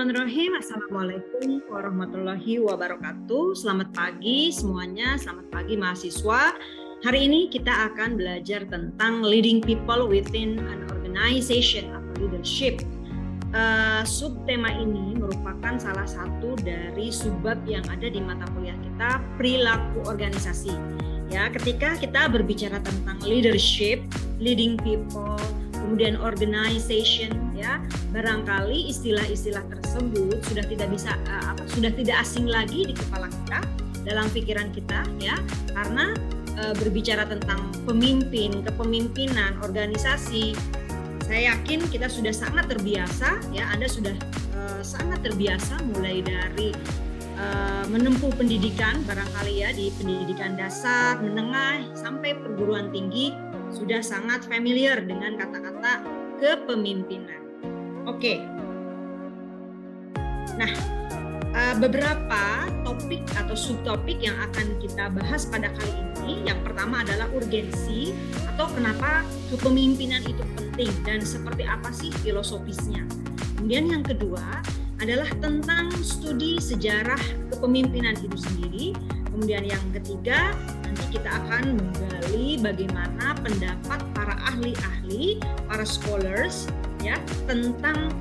Bismillahirrahmanirrahim. Assalamualaikum warahmatullahi wabarakatuh. Selamat pagi semuanya, selamat pagi mahasiswa. Hari ini kita akan belajar tentang leading people within an organization atau leadership. Subtema ini merupakan salah satu dari subbab yang ada di mata kuliah kita, perilaku organisasi. Ya, ketika kita berbicara tentang leadership, leading people, kemudian organization, ya, barangkali istilah-istilah tersebut sudah tidak asing lagi di kepala kita, dalam pikiran kita, ya, karena berbicara tentang pemimpin, kepemimpinan, organisasi, saya yakin kita sudah sangat terbiasa, ya, Anda sudah sangat terbiasa mulai dari menempuh pendidikan, barangkali ya di pendidikan dasar, menengah, sampai perguruan tinggi, sudah sangat familiar dengan kata-kata kepemimpinan. Oke. Nah, beberapa topik atau subtopik yang akan kita bahas pada kali ini. Yang pertama adalah urgensi atau kenapa kepemimpinan itu penting dan seperti apa sih filosofisnya. Kemudian yang kedua adalah tentang studi sejarah kepemimpinan itu sendiri. Kemudian yang ketiga, nanti kita akan menggali bagaimana pendapat para ahli-ahli, para scholars, ya, tentang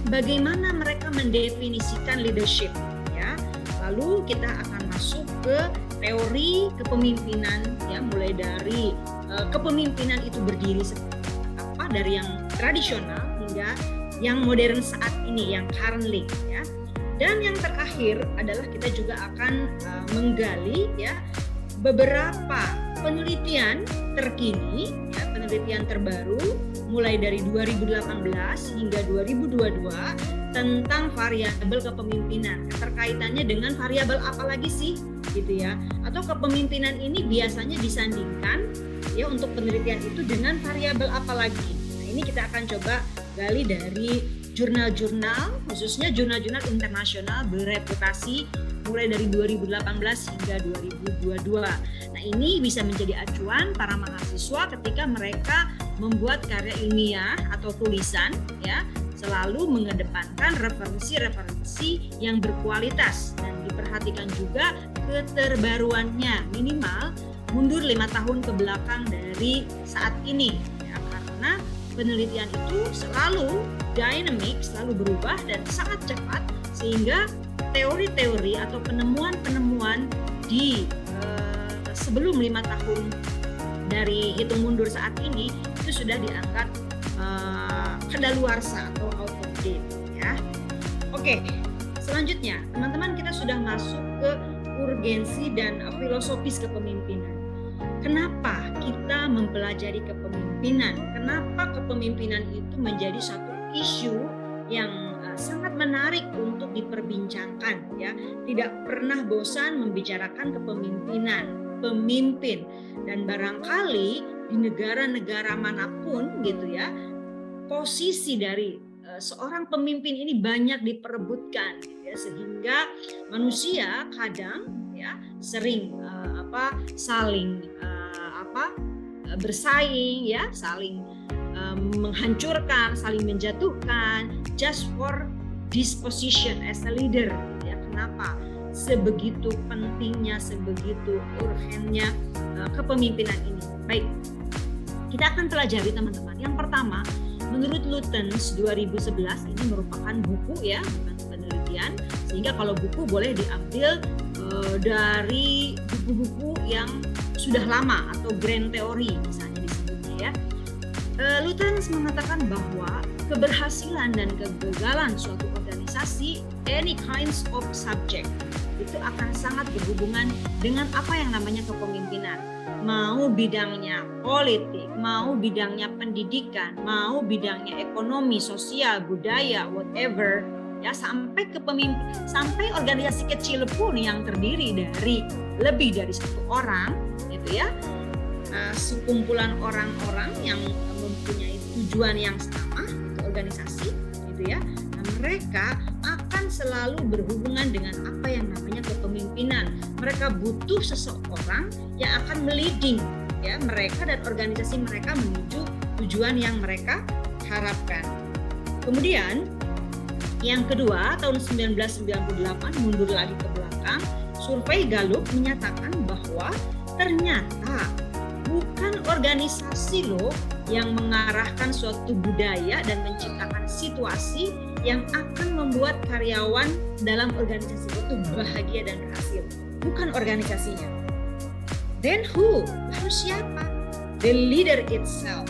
bagaimana mereka mendefinisikan leadership, ya. Lalu kita akan masuk ke teori kepemimpinan, ya, mulai dari kepemimpinan itu berdiri seperti apa, dari yang tradisional hingga yang modern saat ini, yang currently, ya. Dan yang terakhir adalah kita juga akan menggali, ya, beberapa penelitian terkini, ya, penelitian terbaru mulai dari 2018 hingga 2022 tentang variabel kepemimpinan. Keterkaitannya dengan variabel apa lagi sih, gitu ya? Atau kepemimpinan ini biasanya disandingkan, ya, untuk penelitian itu dengan variabel apa lagi? Nah, ini kita akan coba gali dari jurnal-jurnal, khususnya jurnal-jurnal internasional bereputasi mulai dari 2018 hingga 2022. Nah, ini bisa menjadi acuan para mahasiswa ketika mereka membuat karya ilmiah atau tulisan, ya, selalu mengedepankan referensi-referensi yang berkualitas dan diperhatikan juga keterbaruannya, minimal mundur 5 tahun ke belakang dari saat ini, ya, karena penelitian itu selalu dynamic, selalu berubah dan sangat cepat, sehingga teori-teori atau penemuan-penemuan di sebelum 5 tahun dari hitung mundur saat ini itu sudah dianggap kadaluarsa atau out of date, ya. Oke, selanjutnya teman-teman, kita sudah masuk ke urgensi dan filosofis kepemimpinan. Kenapa kita mempelajari kepemimpinan? Kenapa kepemimpinan itu menjadi satu isu yang sangat menarik untuk diperbincangkan, ya. Tidak pernah bosan membicarakan kepemimpinan, pemimpin, dan barangkali di negara-negara manapun, gitu ya, posisi dari seorang pemimpin ini banyak diperebutkan, gitu ya, sehingga manusia kadang, ya, sering saling bersaing, ya, saling menghancurkan, saling menjatuhkan just for this position as a leader, ya. Kenapa? Sebegitu pentingnya, sebegitu urgennya kepemimpinan ini. Baik, kita akan pelajari teman-teman. Yang pertama, menurut Lutyens 2011, ini merupakan buku, ya, bukan penelitian, sehingga kalau buku boleh diambil dari buku-buku yang sudah lama atau grand theory misalnya disebutnya, ya. Lutyens mengatakan bahwa keberhasilan dan kegagalan suatu organisasi, any kinds of subject, itu akan sangat berhubungan dengan apa yang namanya kepemimpinan. Mau bidangnya politik, mau bidangnya pendidikan, mau bidangnya ekonomi, sosial, budaya, whatever, ya, sampai sampai organisasi kecil pun yang terdiri dari lebih dari satu orang, gitu ya, sekumpulan orang-orang yang mempunyai tujuan yang sama, organisasi, gitu ya. Nah, mereka akan selalu berhubungan dengan apa yang namanya kepemimpinan. Mereka butuh seseorang yang akan meleading, ya, mereka dan organisasi mereka menuju tujuan yang mereka harapkan. Kemudian Yang kedua, tahun 1998, mundur lagi ke belakang, survei Gallup menyatakan bahwa ternyata bukan organisasi loh yang mengarahkan suatu budaya dan menciptakan situasi yang akan membuat karyawan dalam organisasi itu bahagia dan berhasil. Bukan organisasinya. Then who? Lalu siapa? The leader itself.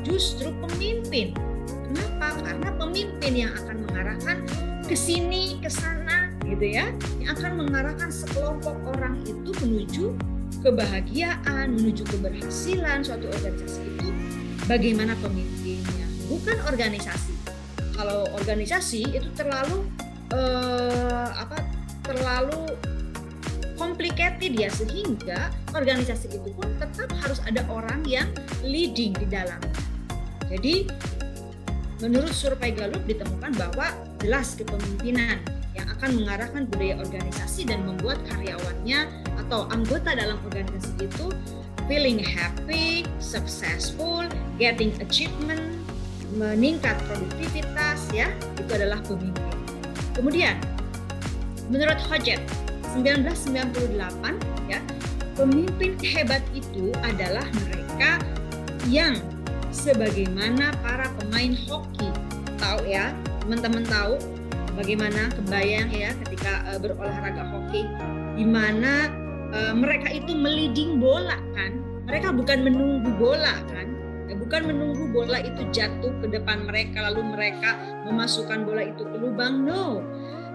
Justru pemimpin. Kenapa? Karena pemimpin yang akan mengarahkan ke sini, ke sana, gitu ya. Yang akan mengarahkan sekelompok orang itu menuju kebahagiaan, menuju keberhasilan suatu organisasi itu. Bagaimana pemimpinnya? Bukan organisasi. Kalau organisasi itu terlalu terlalu complicated ya, sehingga organisasi itu pun tetap harus ada orang yang leading di dalam. Jadi menurut survei Gallup ditemukan bahwa jelas kepemimpinan yang akan mengarahkan budaya organisasi dan membuat karyawannya atau anggota dalam organisasi itu feeling happy, successful, getting achievement, meningkat produktivitas, ya, itu adalah pemimpin. Kemudian menurut Hodgett 1998, ya, pemimpin hebat itu adalah mereka yang sebagaimana para pemain hoki. Tahu ya, teman-teman tahu bagaimana, kebayang ya ketika berolahraga hoki, di mana mereka itu meliding bola kan, mereka bukan menunggu bola kan, bukan menunggu bola itu jatuh ke depan mereka lalu mereka memasukkan bola itu ke lubang, no,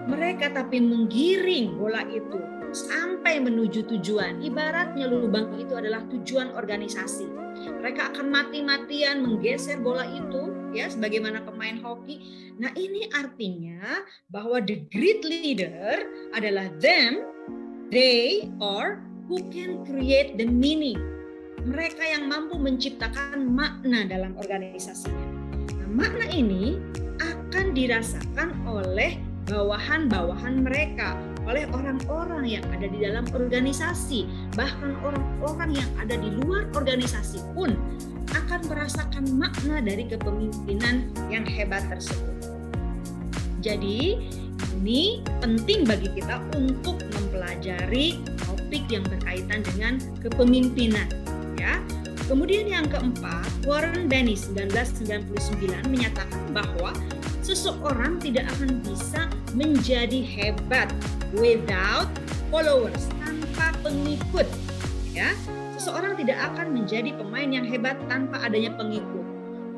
mereka tapi menggiring bola itu sampai menuju tujuan. Ibaratnya lubang itu adalah tujuan organisasi. Mereka akan mati-matian menggeser bola itu, ya, sebagaimana pemain hoki. Nah, ini artinya bahwa the great leader adalah them, they, or who can create the meaning. Mereka yang mampu menciptakan makna dalam organisasinya. Nah, makna ini akan dirasakan oleh bawahan-bawahan mereka, oleh orang-orang yang ada di dalam organisasi, bahkan orang-orang yang ada di luar organisasi pun akan merasakan makna dari kepemimpinan yang hebat tersebut. Jadi ini penting bagi kita untuk mempelajari topik yang berkaitan dengan kepemimpinan, ya. Kemudian yang keempat, Warren Bennis 1999 menyatakan bahwa seseorang tidak akan bisa menjadi hebat without followers, tanpa pengikut, ya. Seseorang tidak akan menjadi pemain yang hebat tanpa adanya pengikut.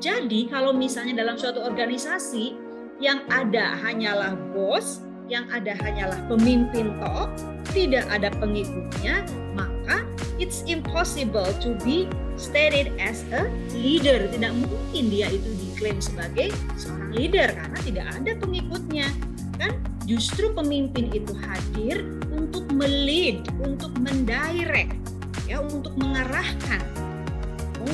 Jadi kalau misalnya dalam suatu organisasi yang ada hanyalah bos, yang ada hanyalah pemimpin toh, tidak ada pengikutnya, maka it's impossible to be stated as a leader. Tidak mungkin dia itu diklaim sebagai seorang leader karena tidak ada pengikutnya. Kan justru pemimpin itu hadir untuk melead, untuk mendirect, ya, untuk mengarahkan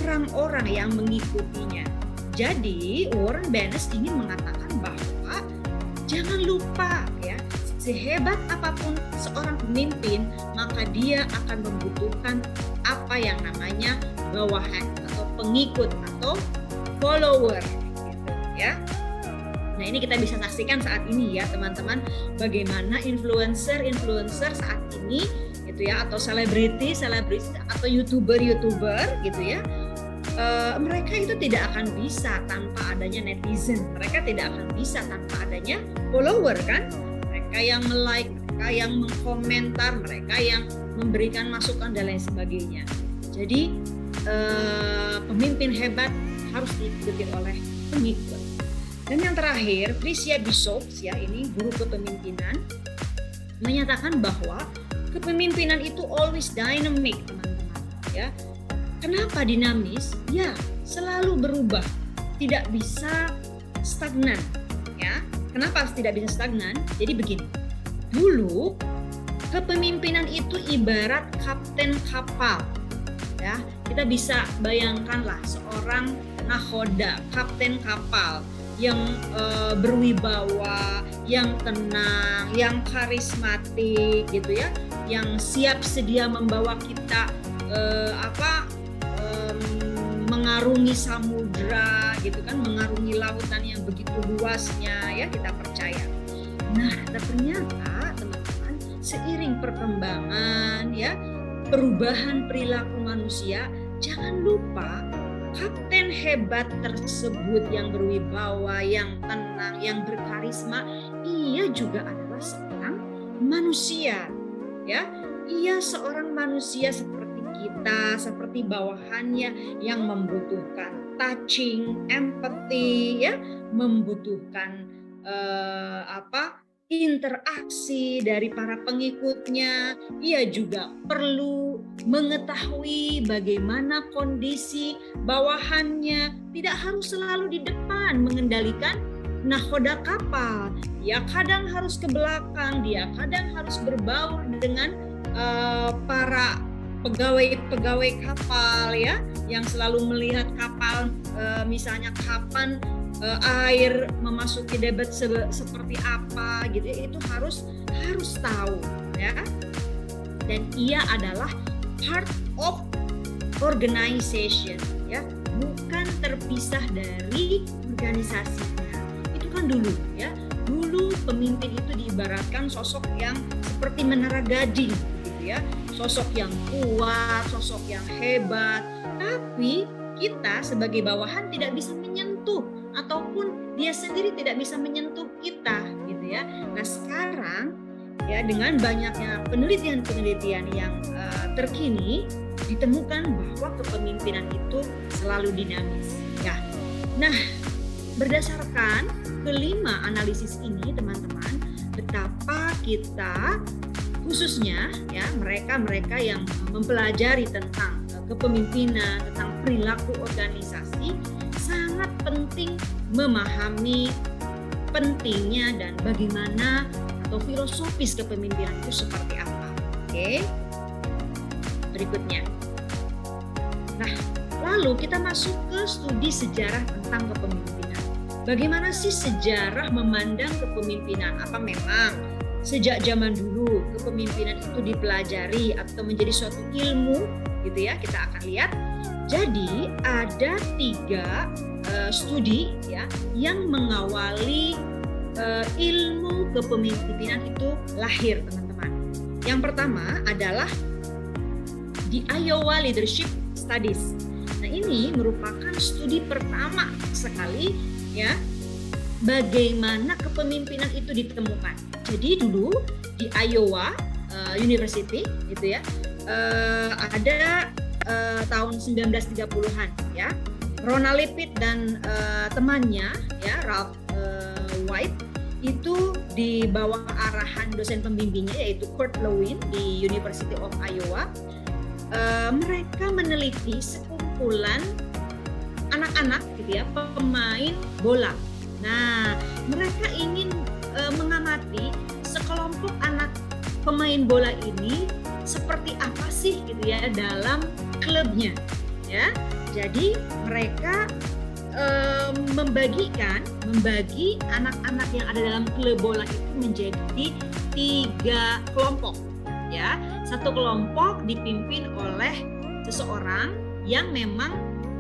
orang-orang yang mengikutinya. Jadi Warren Bennis ingin mengatakan bahwa jangan lupa, ya, sehebat apapun seorang pemimpin, maka dia akan membutuhkan apa yang namanya bawahan atau pengikut atau follower, gitu, ya. Nah, ini kita bisa saksikan saat ini ya teman-teman, bagaimana influencer saat ini gitu ya, atau selebriti atau youtuber gitu ya. Mereka itu tidak akan bisa tanpa adanya netizen, mereka tidak akan bisa tanpa adanya follower kan, mereka yang like, mereka yang mengkomentar, mereka yang memberikan masukan dan lain sebagainya. Jadi pemimpin hebat harus diikuti oleh pengikut. Dan yang terakhir, Tricia Bishop, ya, ini guru kepemimpinan, menyatakan bahwa kepemimpinan itu always dynamic, teman-teman, ya. Kenapa dinamis? Ya, selalu berubah, tidak bisa stagnan, ya. Kenapa tidak bisa stagnan? Jadi begini, dulu kepemimpinan itu ibarat kapten kapal, ya. Kita bisa bayangkanlah seorang nahoda, kapten kapal yang berwibawa, yang tenang, yang karismatik, gitu ya, yang siap sedia membawa kita mengarungi samudra gitu kan, mengarungi lautan yang begitu luasnya ya, kita percaya. Nah, ternyata teman-teman, seiring perkembangan ya, perubahan perilaku manusia, jangan lupa kapten hebat tersebut yang berwibawa, yang tenang, yang berkarisma, ia juga adalah seorang manusia ya. Ia seorang manusia seperti kita, seperti bawahannya, yang membutuhkan touching, empathy ya, membutuhkan interaksi dari para pengikutnya. Ia juga perlu mengetahui bagaimana kondisi bawahannya, tidak harus selalu di depan mengendalikan nahkoda kapal. Dia kadang harus ke belakang, dia kadang harus berbaur dengan para pegawai kapal ya, yang selalu melihat kapal, misalnya kapan air memasuki debit seperti apa gitu, itu harus tahu ya. Dan ia adalah part of organization ya, bukan terpisah dari organisasinya. Itu kan dulu ya, dulu pemimpin itu diibaratkan sosok yang seperti menara gading gitu ya, sosok yang kuat, sosok yang hebat, tapi kita sebagai bawahan tidak bisa menyentuh, ataupun dia sendiri tidak bisa menyentuh kita gitu ya. Nah, sekarang ya, dengan banyaknya penelitian yang terkini, ditemukan bahwa kepemimpinan itu selalu dinamis ya. Nah, berdasarkan kelima analisis ini teman-teman, betapa kita khususnya ya, mereka yang mempelajari tentang kepemimpinan, tentang perilaku organisasi, sangat penting memahami pentingnya dan bagaimana atau filosofis kepemimpinan itu seperti apa. Oke. Berikutnya. Nah, lalu kita masuk ke studi sejarah tentang kepemimpinan. Bagaimana sih sejarah memandang kepemimpinan? Apa memang sejak zaman dulu kepemimpinan itu dipelajari atau menjadi suatu ilmu gitu ya? Kita akan lihat. Jadi ada 3 studi ya yang mengawali ilmu kepemimpinan itu lahir, teman-teman. Yang pertama adalah di Iowa Leadership Studies. Nah, ini merupakan studi pertama sekali ya, bagaimana kepemimpinan itu ditemukan. Jadi dulu di Iowa University gitu ya, ada tahun 1930-an ya, Ronald Lippitt dan temannya ya, Ralph White, itu di bawah arahan dosen pembimbingnya yaitu Kurt Lewin di University of Iowa. Mereka meneliti sekumpulan anak-anak gitu ya, pemain bola. Nah, mereka ingin mengamati sekelompok anak pemain bola ini seperti apa sih gitu ya dalam klubnya ya. Jadi mereka membagi anak-anak yang ada dalam klub bola itu menjadi 3 kelompok ya. Satu kelompok dipimpin oleh seseorang yang memang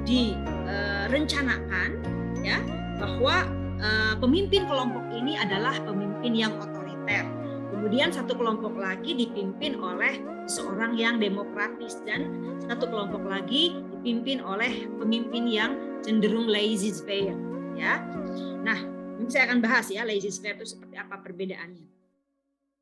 direncanakan ya, bahwa pemimpin kelompok ini adalah pemimpin yang otoriter. Kemudian satu kelompok lagi dipimpin oleh seorang yang demokratis, dan satu kelompok lagi dipimpin oleh pemimpin yang cenderung laissez-faire ya. Nah, ini saya akan bahas ya, laissez-faire itu seperti apa perbedaannya.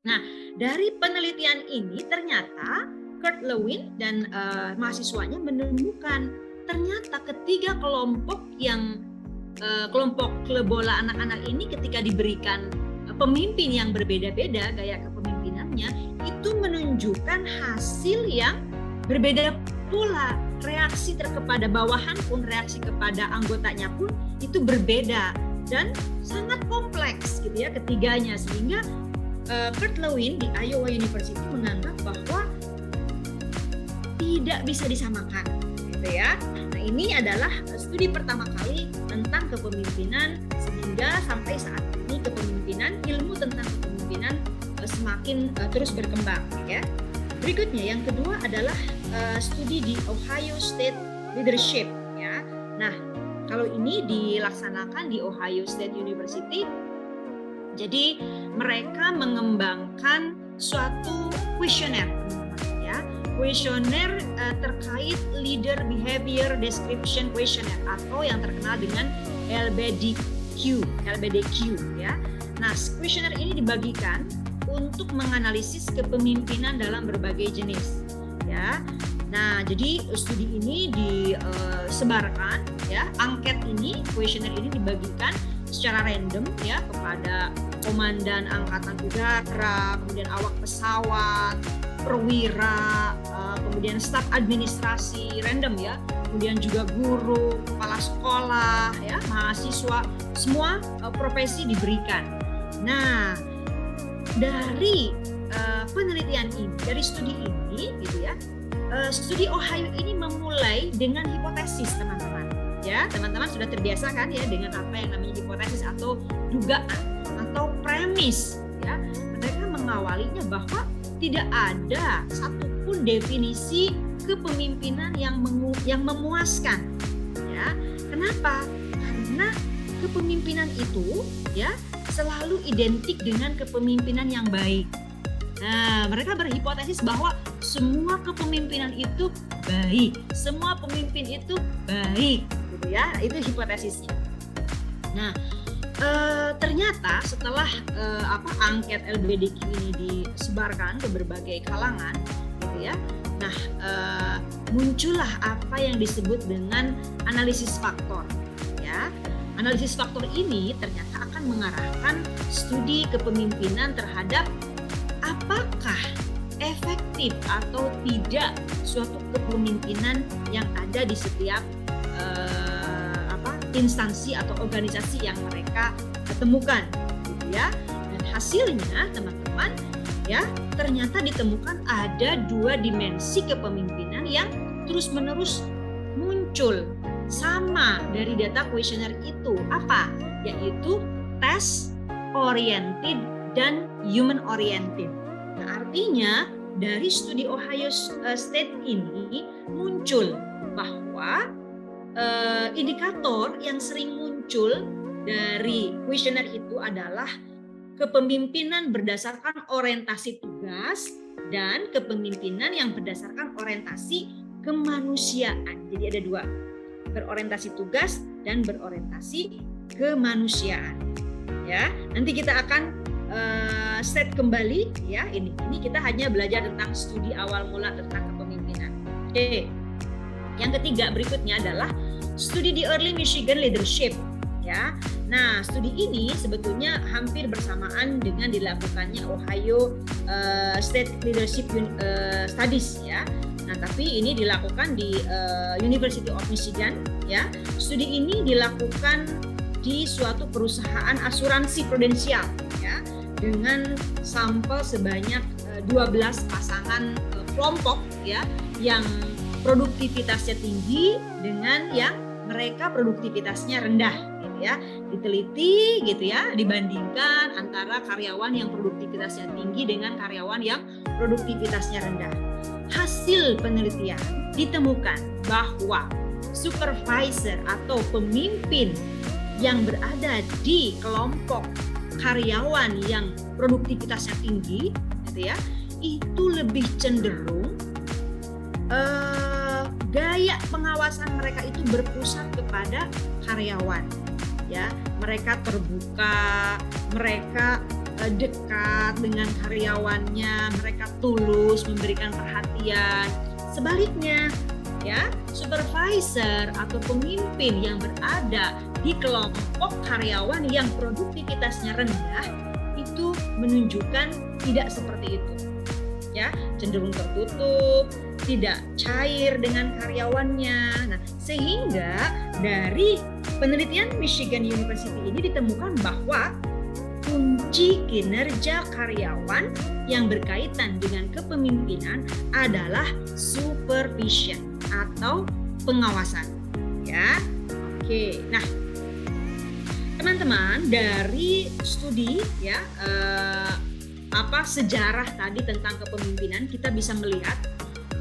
Nah, dari penelitian ini ternyata Kurt Lewin dan mahasiswanya menemukan ternyata ketiga kelompok klub bola anak-anak ini ketika diberikan pemimpin yang berbeda-beda gaya kepemimpinannya, itu menunjukkan hasil yang berbeda pula. Reaksi kepada bawahan pun, reaksi kepada anggotanya pun itu berbeda dan sangat kompleks gitu ya ketiganya, sehingga Kurt Lewin di Iowa University menganggap bahwa tidak bisa disamakan gitu ya. Nah, ini adalah studi pertama kali tentang kepemimpinan, sehingga sampai saat ini ilmu tentang kepemimpinan semakin terus berkembang ya. Berikutnya yang kedua adalah studi di Ohio State Leadership ya. Nah, Kalau ini dilaksanakan di Ohio State University. Jadi mereka mengembangkan suatu kuesioner, ya, kuesioner terkait Leader Behavior Description Questionnaire atau yang terkenal dengan LBDQ, ya. Nah, kuesioner ini dibagikan untuk menganalisis kepemimpinan dalam berbagai jenis, ya. Nah, jadi studi ini disebarkan, ya, angket ini, kuesioner ini dibagikan secara random, ya, kepada komandan angkatan udara, kemudian awak pesawat, perwira, kemudian staf administrasi random, ya, kemudian juga guru, kepala sekolah, ya, mahasiswa, semua profesi diberikan. Nah, dari penelitian ini, dari studi ini, gitu ya, studi Ohio ini memulai dengan hipotesis, teman-teman. Ya, teman-teman sudah terbiasa kan ya dengan apa yang namanya hipotesis atau dugaan atau premis, ya. Mereka mengawalinya bahwa tidak ada satupun definisi kepemimpinan yang memuaskan, ya. Kenapa? Karena kepemimpinan itu, ya, selalu identik dengan kepemimpinan yang baik. Nah, mereka berhipotesis bahwa semua kepemimpinan itu baik, semua pemimpin itu baik, gitu ya. Itu hipotesisnya. Nah, ternyata setelah angket LBDQ ini disebarkan ke berbagai kalangan, gitu ya. Nah, muncullah apa yang disebut dengan analisis faktor, ya. Analisis faktor ini ternyata akan mengarahkan studi kepemimpinan terhadap apakah efektif atau tidak suatu kepemimpinan yang ada di setiap instansi atau organisasi yang mereka temukan, gitu ya. Dan hasilnya, teman-teman, ya, ternyata ditemukan ada 2 dimensi kepemimpinan yang terus-menerus muncul sama dari data kuesioner itu. Apa? Yaitu task oriented dan human oriented. Nah, artinya dari studi Ohio State ini muncul bahwa indikator yang sering muncul dari kuesioner itu adalah kepemimpinan berdasarkan orientasi tugas dan kepemimpinan yang berdasarkan orientasi kemanusiaan. Jadi ada 2, berorientasi tugas dan berorientasi kemanusiaan. Ya, nanti kita akan set kembali, ya. Ini kita hanya belajar tentang studi awal mula tentang kepemimpinan. Oke. Yang ketiga berikutnya adalah studi di Early Michigan Leadership, ya. Nah, studi ini sebetulnya hampir bersamaan dengan dilakukannya Ohio State Leadership Studies, ya. Nah, tapi ini dilakukan di University of Michigan, ya. Studi ini dilakukan di suatu perusahaan asuransi prudensial, ya, dengan sampel sebanyak 12 pasangan kelompok, ya, yang produktivitasnya tinggi dengan yang mereka produktivitasnya rendah, gitu ya. Diteliti, gitu ya, dibandingkan antara karyawan yang produktivitasnya tinggi dengan karyawan yang produktivitasnya rendah. Hasil penelitian ditemukan bahwa supervisor atau pemimpin yang berada di kelompok karyawan yang produktivitasnya tinggi, gitu ya, itu lebih cenderung gaya pengawasan mereka itu berpusat kepada karyawan, ya. Mereka terbuka, mereka dekat dengan karyawannya, mereka tulus memberikan perhatian. Sebaliknya, ya, supervisor atau pemimpin yang berada di kelompok karyawan yang produktivitasnya rendah itu menunjukkan tidak seperti itu, ya, cenderung tertutup, tidak cair dengan karyawannya. Nah, sehingga dari penelitian Michigan University ini ditemukan bahwa kunci kinerja karyawan yang berkaitan dengan kepemimpinan adalah supervision atau pengawasan, ya. Oke, nah, teman-teman, dari studi, ya, sejarah tadi tentang kepemimpinan, kita bisa melihat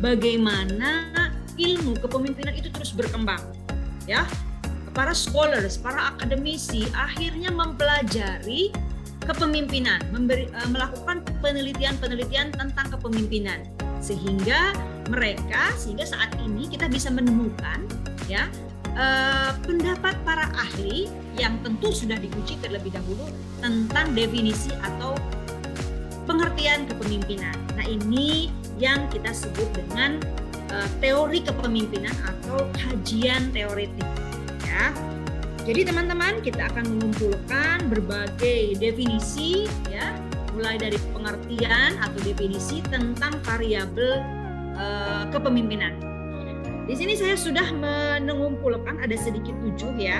bagaimana ilmu kepemimpinan itu terus berkembang, ya. para scholars, para akademisi akhirnya mempelajari kepemimpinan, melakukan penelitian-penelitian tentang kepemimpinan, sehingga saat ini kita bisa menemukan ya pendapat para ahli yang tentu sudah diuji terlebih dahulu tentang definisi atau pengertian kepemimpinan. Nah, ini yang kita sebut dengan teori kepemimpinan atau kajian teoretik ya. Jadi teman-teman, kita akan mengumpulkan berbagai definisi ya, mulai dari pengertian atau definisi tentang variabel kepemimpinan. Di sini saya sudah mengumpulkan ada sedikit 7 ya,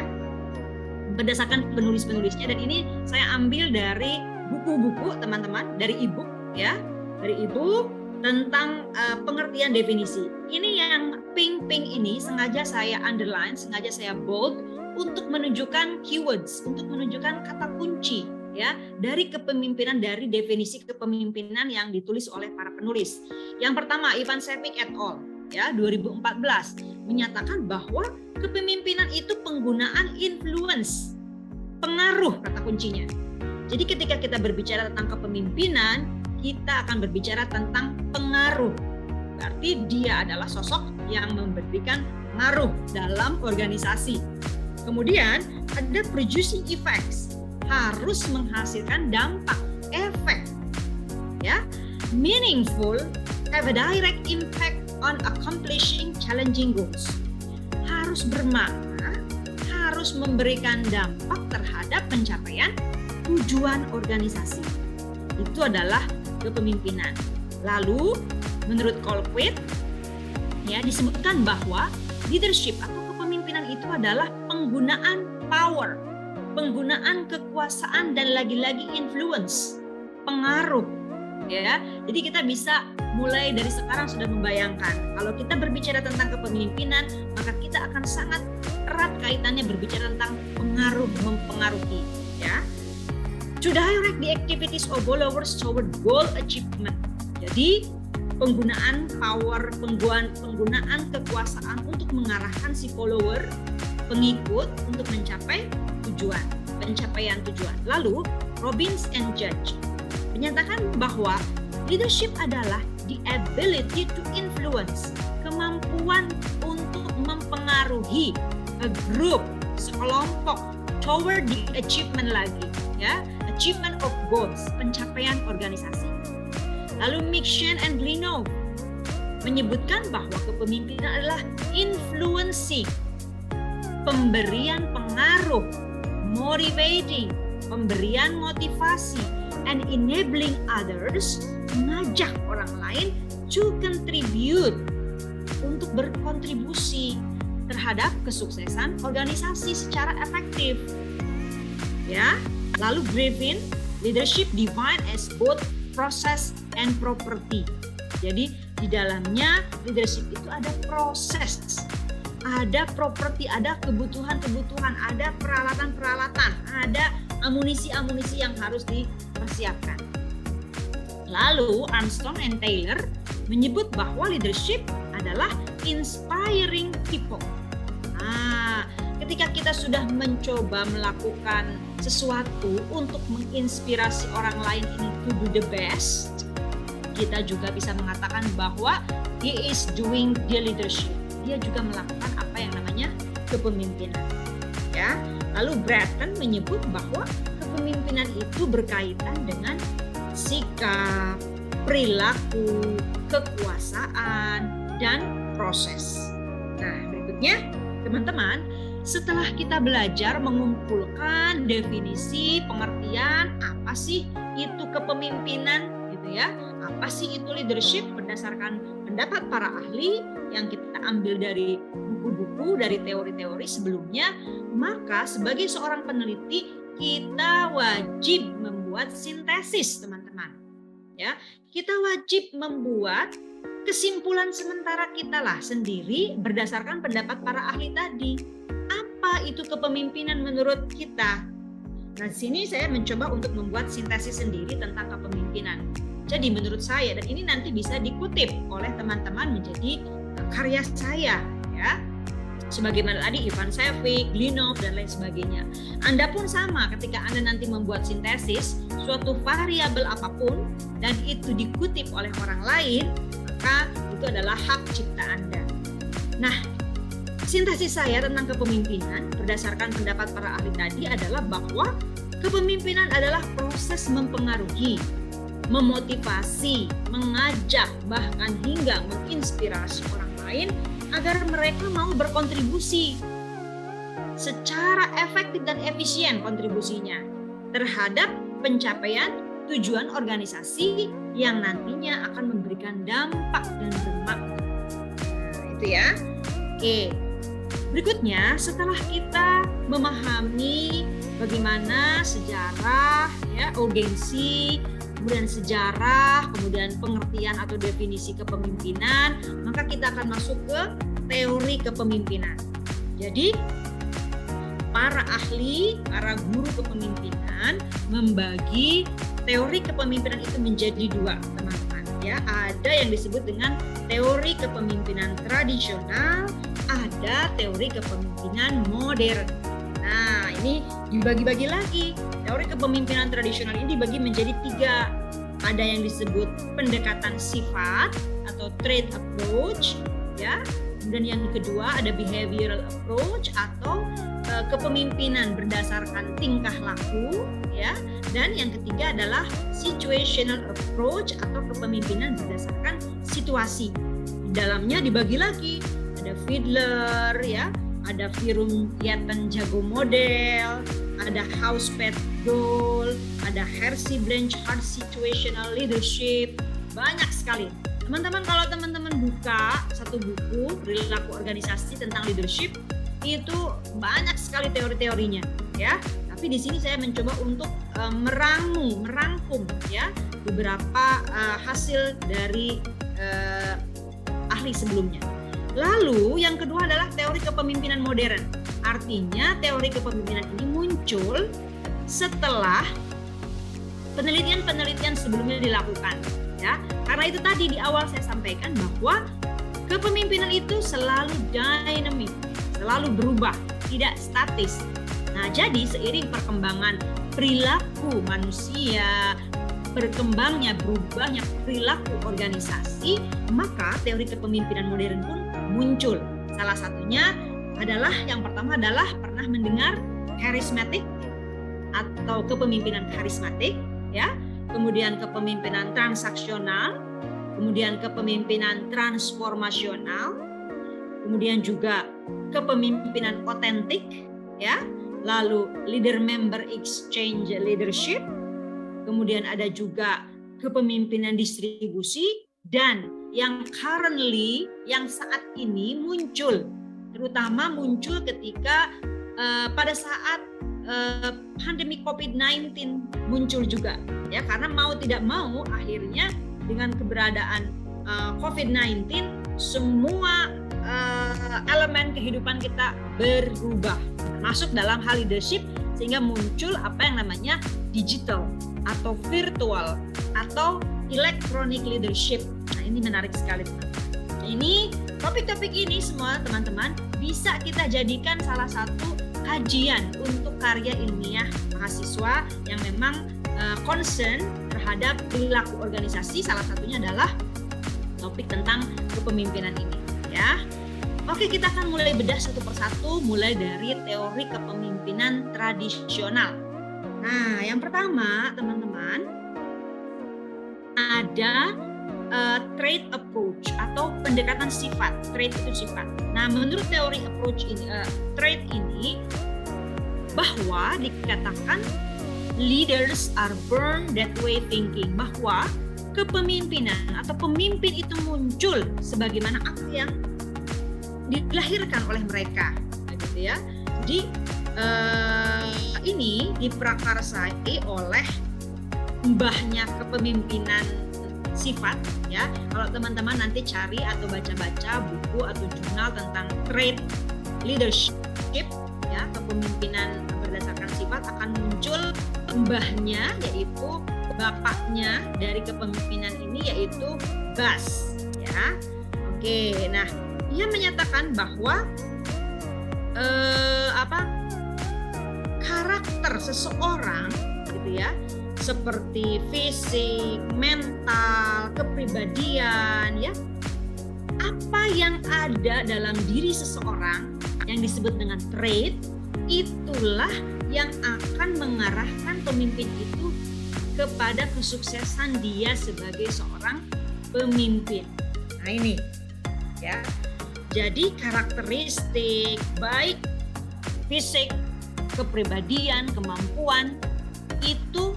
berdasarkan penulis-penulisnya, dan ini saya ambil dari buku-buku teman-teman, dari e-book ya, dari e-book tentang pengertian definisi. Ini yang pink-pink ini sengaja saya underline, sengaja saya bold untuk menunjukkan keywords, untuk menunjukkan kata kunci ya dari kepemimpinan, dari definisi kepemimpinan yang ditulis oleh para penulis. Yang pertama, Ivancevich et al. Ya 2014 menyatakan bahwa kepemimpinan itu penggunaan influence, pengaruh kata kuncinya. Jadi ketika kita berbicara tentang kepemimpinan, kita akan berbicara tentang pengaruh. Berarti dia adalah sosok yang memberikan pengaruh dalam organisasi. Kemudian ada producing effects, harus menghasilkan dampak, efek. Ya, meaningful, have a direct impact on accomplishing challenging goals. Harus bermakna, harus memberikan dampak terhadap pencapaian tujuan organisasi. Itu adalah kepemimpinan. Lalu menurut Colquitt ya disebutkan bahwa leadership atau kepemimpinan itu adalah penggunaan power, penggunaan kekuasaan, dan lagi-lagi influence, pengaruh ya. Jadi kita bisa mulai dari sekarang sudah membayangkan kalau kita berbicara tentang kepemimpinan, maka kita akan sangat erat kaitannya berbicara tentang pengaruh, mempengaruhi ya. To direct the activities of followers toward goal achievement. Jadi penggunaan power, penggunaan kekuasaan untuk mengarahkan si follower, pengikut untuk mencapai tujuan, pencapaian tujuan. Lalu Robbins and Judge menyatakan bahwa leadership adalah the ability to influence, kemampuan untuk mempengaruhi a group, sekelompok, toward the achievement lagi ya, achievement of goals, pencapaian organisasi. Lalu Mikshen and Glinov menyebutkan bahwa kepemimpinan adalah influencing, pemberian pengaruh, motivating, pemberian motivasi, and enabling others, mengajak orang lain to contribute, untuk berkontribusi terhadap kesuksesan organisasi secara efektif. Ya, lalu Griffin, leadership defined as both process and property. Jadi di dalamnya leadership itu ada proses, ada properti, ada kebutuhan-kebutuhan, ada peralatan-peralatan, ada amunisi-amunisi yang harus dipersiapkan. Lalu Armstrong and Taylor menyebut bahwa leadership adalah inspiring people. Ketika kita sudah mencoba melakukan sesuatu untuk menginspirasi orang lain ini to do the best, kita juga bisa mengatakan bahwa he is doing the leadership. Dia juga melakukan apa yang namanya kepemimpinan. Ya. Lalu Bratton menyebut bahwa kepemimpinan itu berkaitan dengan sikap, perilaku, kekuasaan, dan proses. Nah, berikutnya teman-teman, setelah kita belajar mengumpulkan definisi, pengertian, apa sih itu kepemimpinan gitu ya, apa sih itu leadership berdasarkan pendapat para ahli yang kita ambil dari buku-buku, dari teori-teori sebelumnya, maka sebagai seorang peneliti kita wajib membuat sintesis, teman-teman. Ya, kita wajib membuat kesimpulan sementara kita lah sendiri berdasarkan pendapat para ahli tadi. Apa itu kepemimpinan menurut kita? Nah, di sini saya mencoba untuk membuat sintesis sendiri tentang kepemimpinan. Jadi menurut saya, dan ini nanti bisa dikutip oleh teman-teman menjadi karya saya, ya. sebagaimana tadi Ivan Savic, Glinov, dan lain sebagainya. Anda pun sama, ketika Anda nanti membuat sintesis suatu variabel apapun dan itu dikutip oleh orang lain, maka itu adalah hak cipta Anda. Nah, sintesis saya tentang kepemimpinan berdasarkan pendapat para ahli tadi adalah bahwa kepemimpinan adalah proses mempengaruhi, memotivasi, mengajak, bahkan hingga menginspirasi orang lain agar mereka mau berkontribusi secara efektif dan efisien kontribusinya terhadap pencapaian tujuan organisasi yang nantinya akan memberikan dampak dan bermakna. Nah, itu ya. Oke. Berikutnya, setelah kita memahami bagaimana sejarah, ya, urgensi, kemudian sejarah, kemudian pengertian atau definisi kepemimpinan, maka kita akan masuk ke teori kepemimpinan. Jadi, para ahli, para guru kepemimpinan membagi teori kepemimpinan itu menjadi dua, teman-teman. Ya, ada yang disebut dengan teori kepemimpinan tradisional, ada teori kepemimpinan modern. Nah, ini dibagi-bagi lagi. Teori kepemimpinan tradisional ini dibagi menjadi tiga. Ada yang disebut pendekatan sifat atau trait approach, ya. Kemudian yang kedua ada behavioral approach atau kepemimpinan berdasarkan tingkah laku, ya. Dan yang ketiga adalah situational approach atau kepemimpinan berdasarkan situasi. Di dalamnya dibagi lagi. Ada Fiedler, ya, ada Virum Yaten Jago model, ada Hauspeth Doll, ada Hersey Blanchard situational leadership, banyak sekali. Teman-teman, kalau teman-teman buka satu buku perilaku organisasi tentang leadership, itu banyak sekali teori-teorinya, ya. Tapi di sini saya mencoba untuk merangkum, ya, beberapa hasil dari ahli sebelumnya. Lalu yang kedua adalah teori kepemimpinan modern. Artinya teori kepemimpinan ini muncul setelah penelitian-penelitian sebelumnya dilakukan, ya. Karena itu tadi di awal saya sampaikan bahwa kepemimpinan itu selalu dynamic, selalu berubah, tidak statis. Nah, jadi seiring perkembangan perilaku manusia, berubahnya perilaku organisasi, maka teori kepemimpinan modern pun muncul. Salah satunya adalah, yang pertama adalah pernah mendengar karismatik atau kepemimpinan karismatik, ya. Kemudian kepemimpinan transaksional, kemudian kepemimpinan transformasional, kemudian juga kepemimpinan otentik, ya. Lalu leader member exchange leadership, kemudian ada juga kepemimpinan distribusi, dan yang currently, yang saat ini muncul, terutama muncul ketika pada saat pandemi COVID-19 muncul juga, ya, karena mau tidak mau akhirnya dengan keberadaan COVID-19 semua elemen kehidupan kita berubah, masuk dalam hal leadership, sehingga muncul apa yang namanya digital atau virtual atau electronic leadership. Nah, ini menarik sekali, teman-teman. Ini topik-topik ini semua, teman-teman, bisa kita jadikan salah satu kajian untuk karya ilmiah mahasiswa yang memang concern terhadap perilaku organisasi. Salah satunya adalah topik tentang kepemimpinan ini, ya. Oke, kita akan mulai bedah satu persatu, mulai dari teori kepemimpinan tradisional. Nah, yang pertama, teman-teman, ada trait approach atau pendekatan sifat. Trait itu sifat. Nah, menurut teori approach ini, trait ini, bahwa dikatakan leaders are born that way thinking, bahwa kepemimpinan atau pemimpin itu muncul sebagaimana apa yang dilahirkan oleh mereka, gitu ya. Jadi ini diprakarsai oleh mbahnya kepemimpinan sifat, ya. Kalau teman-teman nanti cari atau baca-baca buku atau jurnal tentang trait leadership, ya, kepemimpinan berdasarkan sifat, akan muncul mbahnya, yaitu bapaknya dari kepemimpinan ini, yaitu Bas, ya. Oke, nah, ia menyatakan bahwa karakter seseorang gitu ya, seperti fisik, mental, kepribadian ya. Apa yang ada dalam diri seseorang yang disebut dengan trait, itulah yang akan mengarahkan pemimpin itu kepada kesuksesan dia sebagai seorang pemimpin. Nah ini ya. Jadi karakteristik baik fisik, kepribadian, kemampuan itu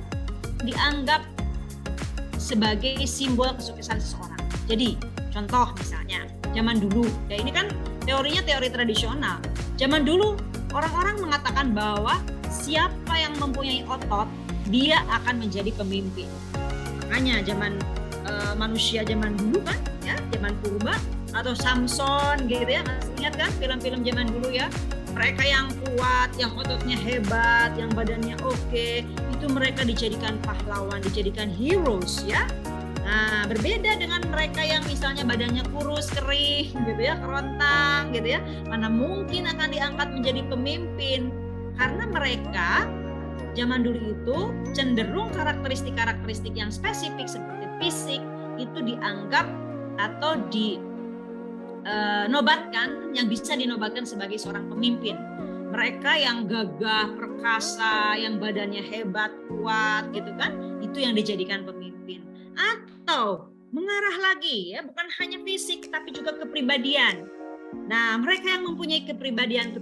dianggap sebagai simbol kesuksesan seseorang. Jadi contoh misalnya zaman dulu, ya ini kan teorinya teori tradisional. Zaman dulu orang-orang mengatakan bahwa siapa yang mempunyai otot dia akan menjadi pemimpin. Makanya zaman manusia zaman dulu kan, ya zaman purba atau Samson gitu ya, masih ingat kan film-film zaman dulu ya? Mereka yang kuat, yang ototnya hebat, yang badannya oke, itu mereka dijadikan pahlawan, dijadikan heroes ya. Nah, berbeda dengan mereka yang misalnya badannya kurus, kering gitu ya, kerontang gitu ya. Mana mungkin akan diangkat menjadi pemimpin, karena mereka zaman dulu itu cenderung karakteristik-karakteristik yang spesifik seperti fisik itu dianggap atau dinobatkan, yang bisa dinobatkan sebagai seorang pemimpin. Mereka yang gagah, perkasa, yang badannya hebat, kuat gitu kan, itu yang dijadikan pemimpin. Atau mengarah lagi ya, bukan hanya fisik tapi juga kepribadian. Nah, mereka yang mempunyai kepribadian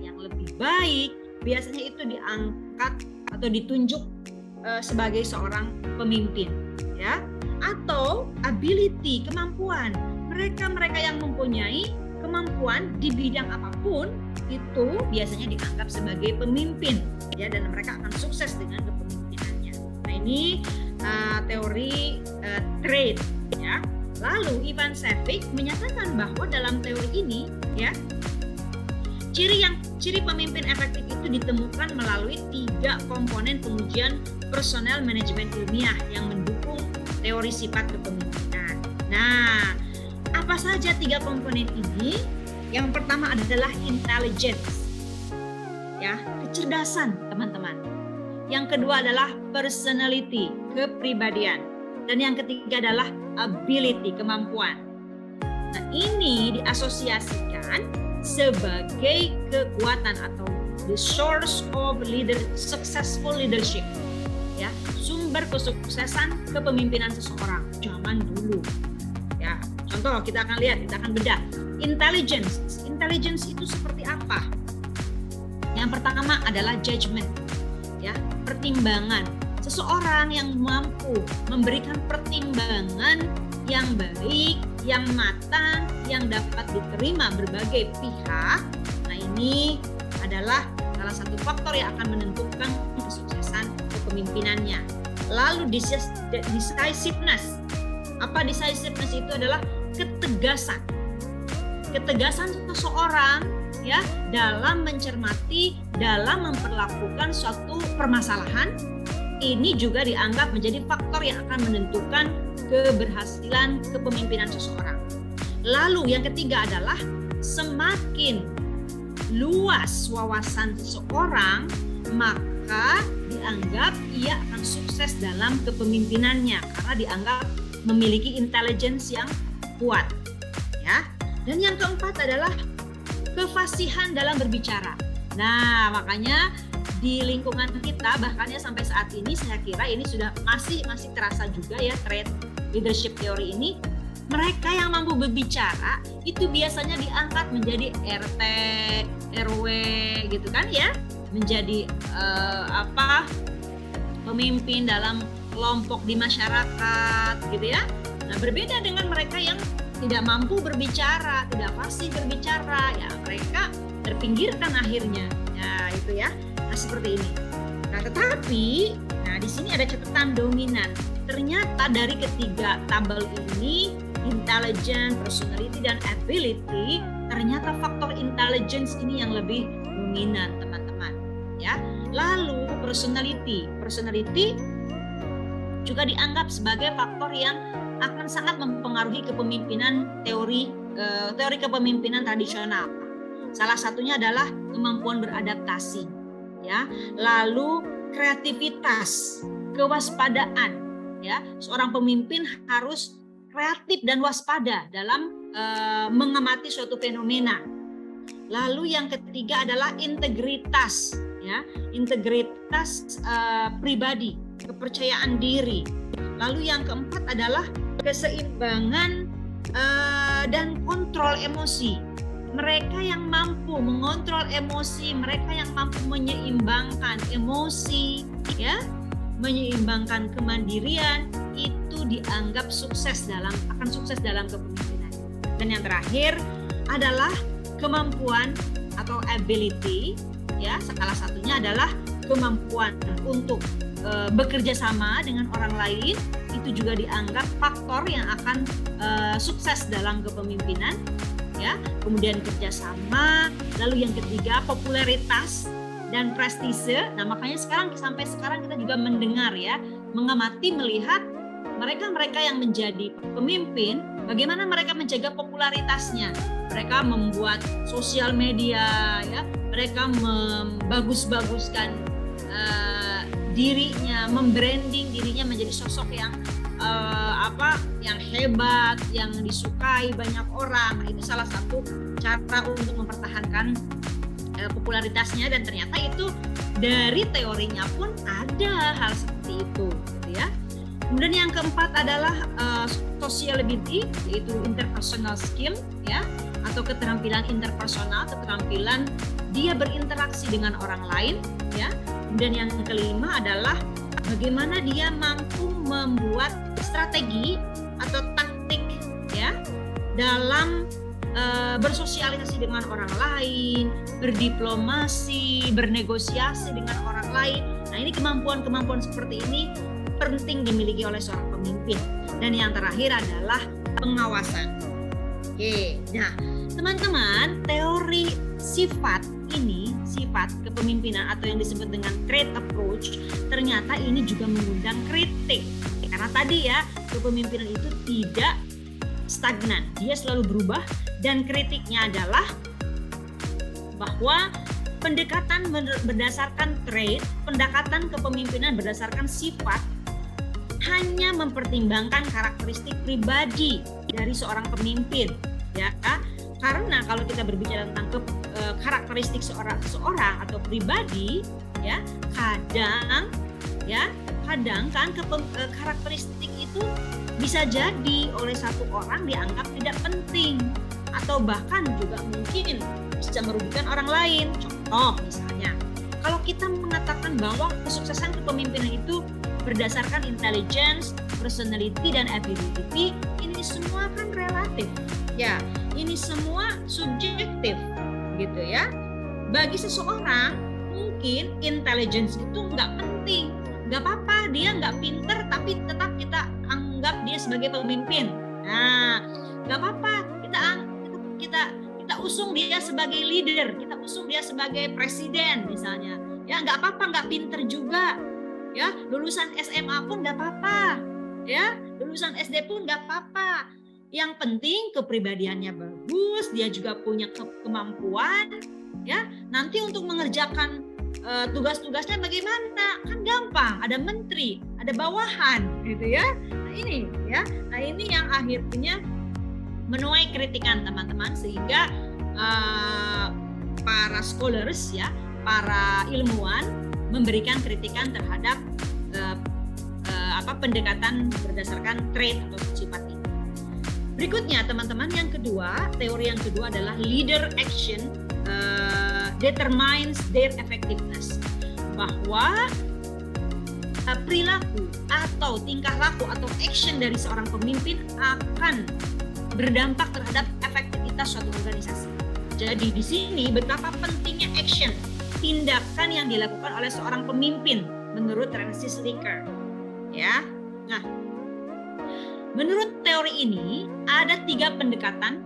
yang lebih baik biasanya itu diangkat atau ditunjuk sebagai seorang pemimpin ya. Atau ability, kemampuan. Mereka yang mempunyai kemampuan di bidang apapun itu biasanya dianggap sebagai pemimpin ya, dan mereka akan sukses dengan kepemimpinannya. Nah, ini teori trait ya. Lalu Ivan Savic menyatakan bahwa dalam teori ini ya, ciri pemimpin efektif itu ditemukan melalui 3 komponen pengujian personel manajemen ilmiah yang mendukung teori sifat kepemimpinan. Nah, apa saja 3 komponen ini? Yang pertama adalah intelligence, ya, kecerdasan teman-teman. Yang kedua adalah personality, kepribadian. Dan yang ketiga adalah ability, kemampuan. Nah, ini diasosiasikan sebagai kekuatan atau the source of successful leadership. Ya, sumber kesuksesan kepemimpinan seseorang zaman dulu. Ya, contoh kita akan lihat, kita akan bedah. Intelligence itu seperti apa? Yang pertama adalah judgment, ya, pertimbangan. Seseorang yang mampu memberikan pertimbangan yang baik, yang matang, yang dapat diterima berbagai pihak. Nah, ini adalah salah satu faktor yang akan menentukan kesuksesan kepemimpinannya. Lalu decisiveness. Apa decisiveness itu? Adalah ketegasan. Ketegasan seseorang ya dalam mencermati, dalam memperlakukan suatu permasalahan. Ini juga dianggap menjadi faktor yang akan menentukan keberhasilan kepemimpinan seseorang. Lalu yang ketiga adalah semakin luas wawasan seseorang, maka dianggap ia akan sukses dalam kepemimpinannya karena dianggap memiliki intelligence yang kuat. Ya. Dan yang keempat adalah kefasihan dalam berbicara. Nah, makanya di lingkungan kita bahkan ya sampai saat ini saya kira ini sudah masih terasa juga ya trait leadership theory ini. Mereka yang mampu berbicara itu biasanya diangkat menjadi RT, RW gitu kan ya, menjadi pemimpin dalam kelompok di masyarakat gitu ya. Nah, berbeda dengan mereka yang tidak mampu berbicara, tidak fasih berbicara, ya mereka terpinggirkan akhirnya. Ya, itu ya. Nah, seperti ini. Nah, tetapi di sini ada catatan dominan. Ternyata dari ketiga tabel ini, intelligence, personality, dan ability, ternyata faktor intelligence ini yang lebih dominan, teman-teman. Ya. Lalu personality juga dianggap sebagai faktor yang akan sangat mempengaruhi kepemimpinan teori kepemimpinan tradisional. Salah satunya adalah kemampuan beradaptasi, ya. Lalu kreativitas, kewaspadaan, ya. Seorang pemimpin harus kreatif dan waspada dalam mengamati suatu fenomena. Lalu yang ketiga adalah integritas, ya. Integritas pribadi, kepercayaan diri. Lalu yang keempat adalah keseimbangan dan kontrol emosi. Mereka yang mampu mengontrol emosi, mereka yang mampu menyeimbangkan emosi, ya, menyeimbangkan kemandirian, itu dianggap akan sukses dalam kepemimpinan. Dan yang terakhir adalah kemampuan atau ability, ya, salah satunya adalah kemampuan untuk bekerja sama dengan orang lain. Itu juga dianggap faktor yang akan sukses dalam kepemimpinan, ya. Kemudian kerjasama. Lalu yang ketiga popularitas dan prestise. Nah, makanya sampai sekarang kita juga mendengar, ya, mengamati, melihat mereka yang menjadi pemimpin, bagaimana mereka menjaga popularitasnya. Mereka membuat sosial media, ya, mereka membagus-baguskan dirinya, membranding dirinya menjadi sosok yang yang hebat, yang disukai banyak orang. Nah, itu salah satu cara untuk mempertahankan popularitasnya, dan ternyata itu dari teorinya pun ada hal seperti itu, gitu ya. Kemudian yang keempat adalah sociability, yaitu interpersonal skill, ya, atau keterampilan interpersonal, keterampilan dia berinteraksi dengan orang lain, ya. Kemudian yang kelima adalah bagaimana dia mampu membuat strategi atau taktik, ya, dalam bersosialisasi dengan orang lain, berdiplomasi, bernegosiasi dengan orang lain. Nah, ini kemampuan-kemampuan seperti ini penting dimiliki oleh seorang pemimpin. Dan yang terakhir adalah pengawasan. Oke, nah teman-teman, teori sifat kepemimpinan atau yang disebut dengan trait approach, ternyata ini juga mengundang kritik. Karena tadi, ya, kepemimpinan itu tidak stagnan, dia selalu berubah, dan kritiknya adalah bahwa pendekatan berdasarkan trait, pendekatan kepemimpinan berdasarkan sifat hanya mempertimbangkan karakteristik pribadi dari seorang pemimpin, ya. Karena kalau kita berbicara tentang karakteristik seorang atau pribadi, ya, kadang kan karakteristik itu bisa jadi oleh satu orang dianggap tidak penting, atau bahkan juga mungkin bisa merugikan orang lain. Contoh misalnya, kalau kita mengatakan bahwa kesuksesan kepemimpinan itu berdasarkan intelligence, personality, dan ability, ini semua kan relatif, ya. Ini semua subjektif, gitu ya. Bagi seseorang mungkin intelligence itu nggak penting, nggak apa-apa, dia nggak pinter tapi tetap kita anggap dia sebagai pemimpin. Nah, nggak apa-apa, kita usung dia sebagai leader, kita usung dia sebagai presiden misalnya. Ya, nggak apa-apa, nggak pinter juga. Ya, lulusan SMA pun nggak apa-apa. Ya, lulusan SD pun nggak apa-apa. Yang penting kepribadiannya bagus, dia juga punya kemampuan, ya. Nanti untuk mengerjakan tugas-tugasnya bagaimana? Kan gampang, ada menteri, ada bawahan, gitu ya. Nah, ini, ya. Nah, ini yang akhirnya menuai kritikan teman-teman, sehingga para scholars, ya, para ilmuwan memberikan kritikan terhadap pendekatan berdasarkan trait atau sifat ini. Berikutnya teman-teman, yang kedua, teori yang kedua adalah leader action determines their effectiveness. Bahwa perilaku atau tingkah laku atau action dari seorang pemimpin akan berdampak terhadap efektivitas suatu organisasi. Jadi di sini betapa pentingnya action, tindakan yang dilakukan oleh seorang pemimpin menurut Francis Licker. Ya. Nah, menurut teori ini ada 3 pendekatan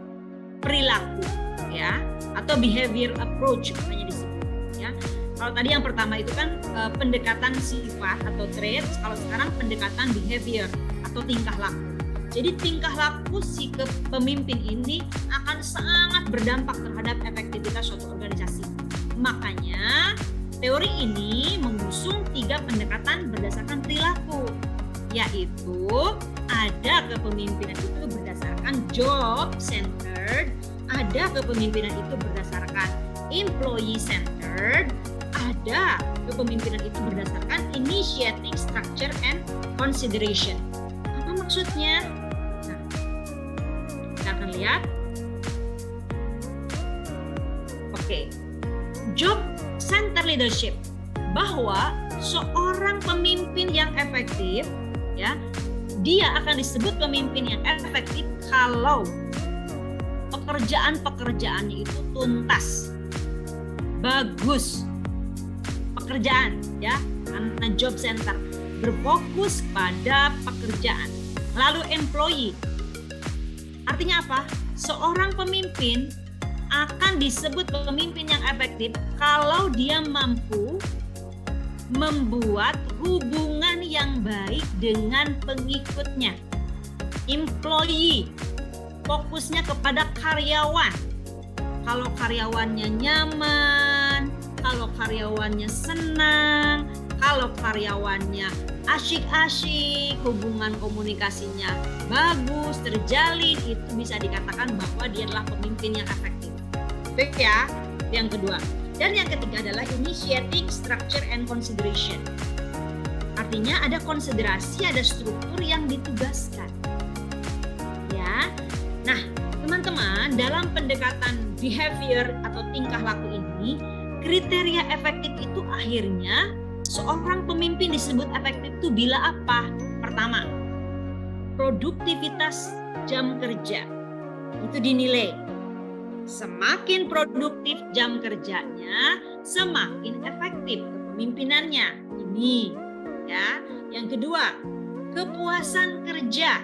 perilaku, ya, atau behavior approach namanya disebut, ya. Kalau tadi yang pertama itu kan pendekatan sifat atau traits, kalau sekarang pendekatan behavior atau tingkah laku. Jadi tingkah laku si pemimpin ini akan sangat berdampak terhadap efektivitas suatu organisasi. Makanya teori ini mengusung 3 pendekatan berdasarkan perilaku, yaitu ada kepemimpinan itu berdasarkan job centered, ada kepemimpinan itu berdasarkan employee centered, ada kepemimpinan itu berdasarkan initiating structure and consideration. Apa maksudnya? Nah, kita akan lihat. Oke. Job center leadership, bahwa seorang pemimpin yang efektif, ya, dia akan disebut pemimpin yang efektif kalau pekerjaan-pekerjaannya itu tuntas, bagus pekerjaan, ya, karena job center berfokus pada pekerjaan. Lalu employee, artinya apa? Seorang pemimpin akan disebut pemimpin yang efektif kalau dia mampu membuat hubungan yang baik dengan pengikutnya. Employee, fokusnya kepada karyawan. Kalau karyawannya nyaman, kalau karyawannya senang, kalau karyawannya asyik-asyik, hubungan komunikasinya bagus, terjalin, itu bisa dikatakan bahwa dia adalah pemimpin yang efektif. Itu ya, yang kedua. Dan yang ketiga adalah initiating structure and consideration. Artinya ada konsiderasi, ada struktur yang ditugaskan. Ya. Nah, teman-teman, dalam pendekatan behavior atau tingkah laku ini, kriteria efektif itu akhirnya seorang pemimpin disebut efektif itu bila apa? Pertama, produktivitas jam kerja itu dinilai. Semakin produktif jam kerjanya, semakin efektif kepemimpinannya. Ini, ya. Yang kedua, kepuasan kerja.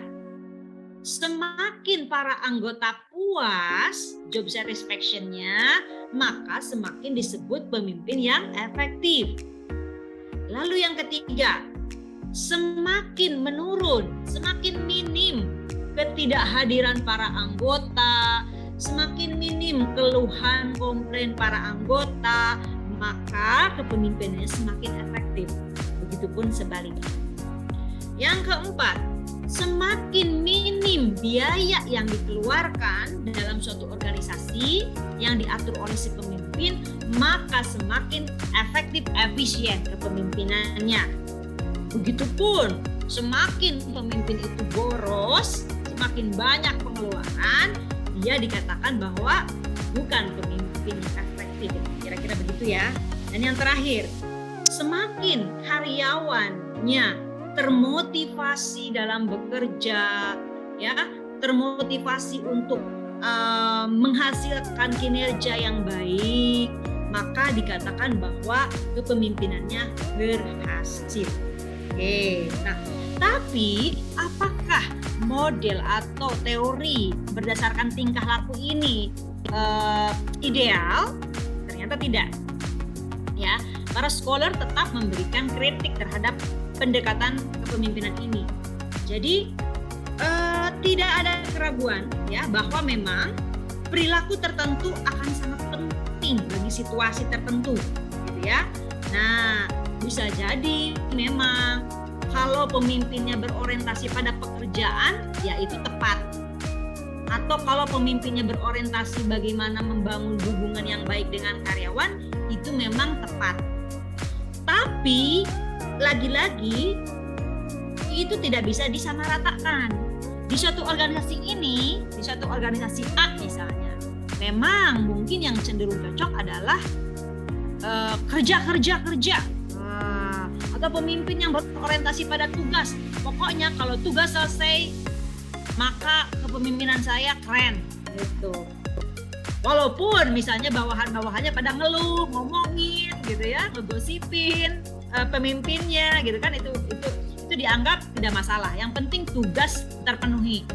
Semakin para anggota puas, job satisfaction-nya, maka semakin disebut pemimpin yang efektif. Lalu yang ketiga, semakin menurun, semakin minim ketidakhadiran para anggota, semakin minim keluhan komplain para anggota, maka kepemimpinannya semakin efektif. Begitupun sebaliknya. Yang keempat, semakin minim biaya yang dikeluarkan dalam suatu organisasi yang diatur oleh si pemimpin, maka semakin efektif, efisien kepemimpinannya. Begitupun, semakin pemimpin itu boros, semakin banyak pengeluaran, dia dikatakan bahwa bukan pemimpin yang efektif. Kira-kira begitu ya. Dan yang terakhir, semakin karyawannya termotivasi dalam bekerja, ya, termotivasi untuk menghasilkan kinerja yang baik, maka dikatakan bahwa kepemimpinannya berhasil. Oke, nah, tapi apakah model atau teori berdasarkan tingkah laku ini ideal? Ternyata tidak. Ya, para scholar tetap memberikan kritik terhadap pendekatan kepemimpinan ini. Jadi tidak ada keraguan ya bahwa memang perilaku tertentu akan sangat penting bagi situasi tertentu, gitu ya. Nah, bisa jadi memang kalau pemimpinnya berorientasi pada pekerjaan, ya itu tepat. Atau kalau pemimpinnya berorientasi bagaimana membangun hubungan yang baik dengan karyawan, itu memang tepat. Tapi lagi-lagi itu tidak bisa disamaratakan. Di suatu organisasi ini, di suatu organisasi A misalnya, memang mungkin yang cenderung cocok adalah kerja. Atau pemimpin yang berorientasi pada tugas. Pokoknya kalau tugas selesai, maka kepemimpinan saya keren. Gitu. Walaupun misalnya bawahan-bawahannya pada ngeluh, ngomongin gitu ya, ngegosipin pemimpinnya gitu kan, itu dianggap tidak masalah. Yang penting tugas terpenuhi.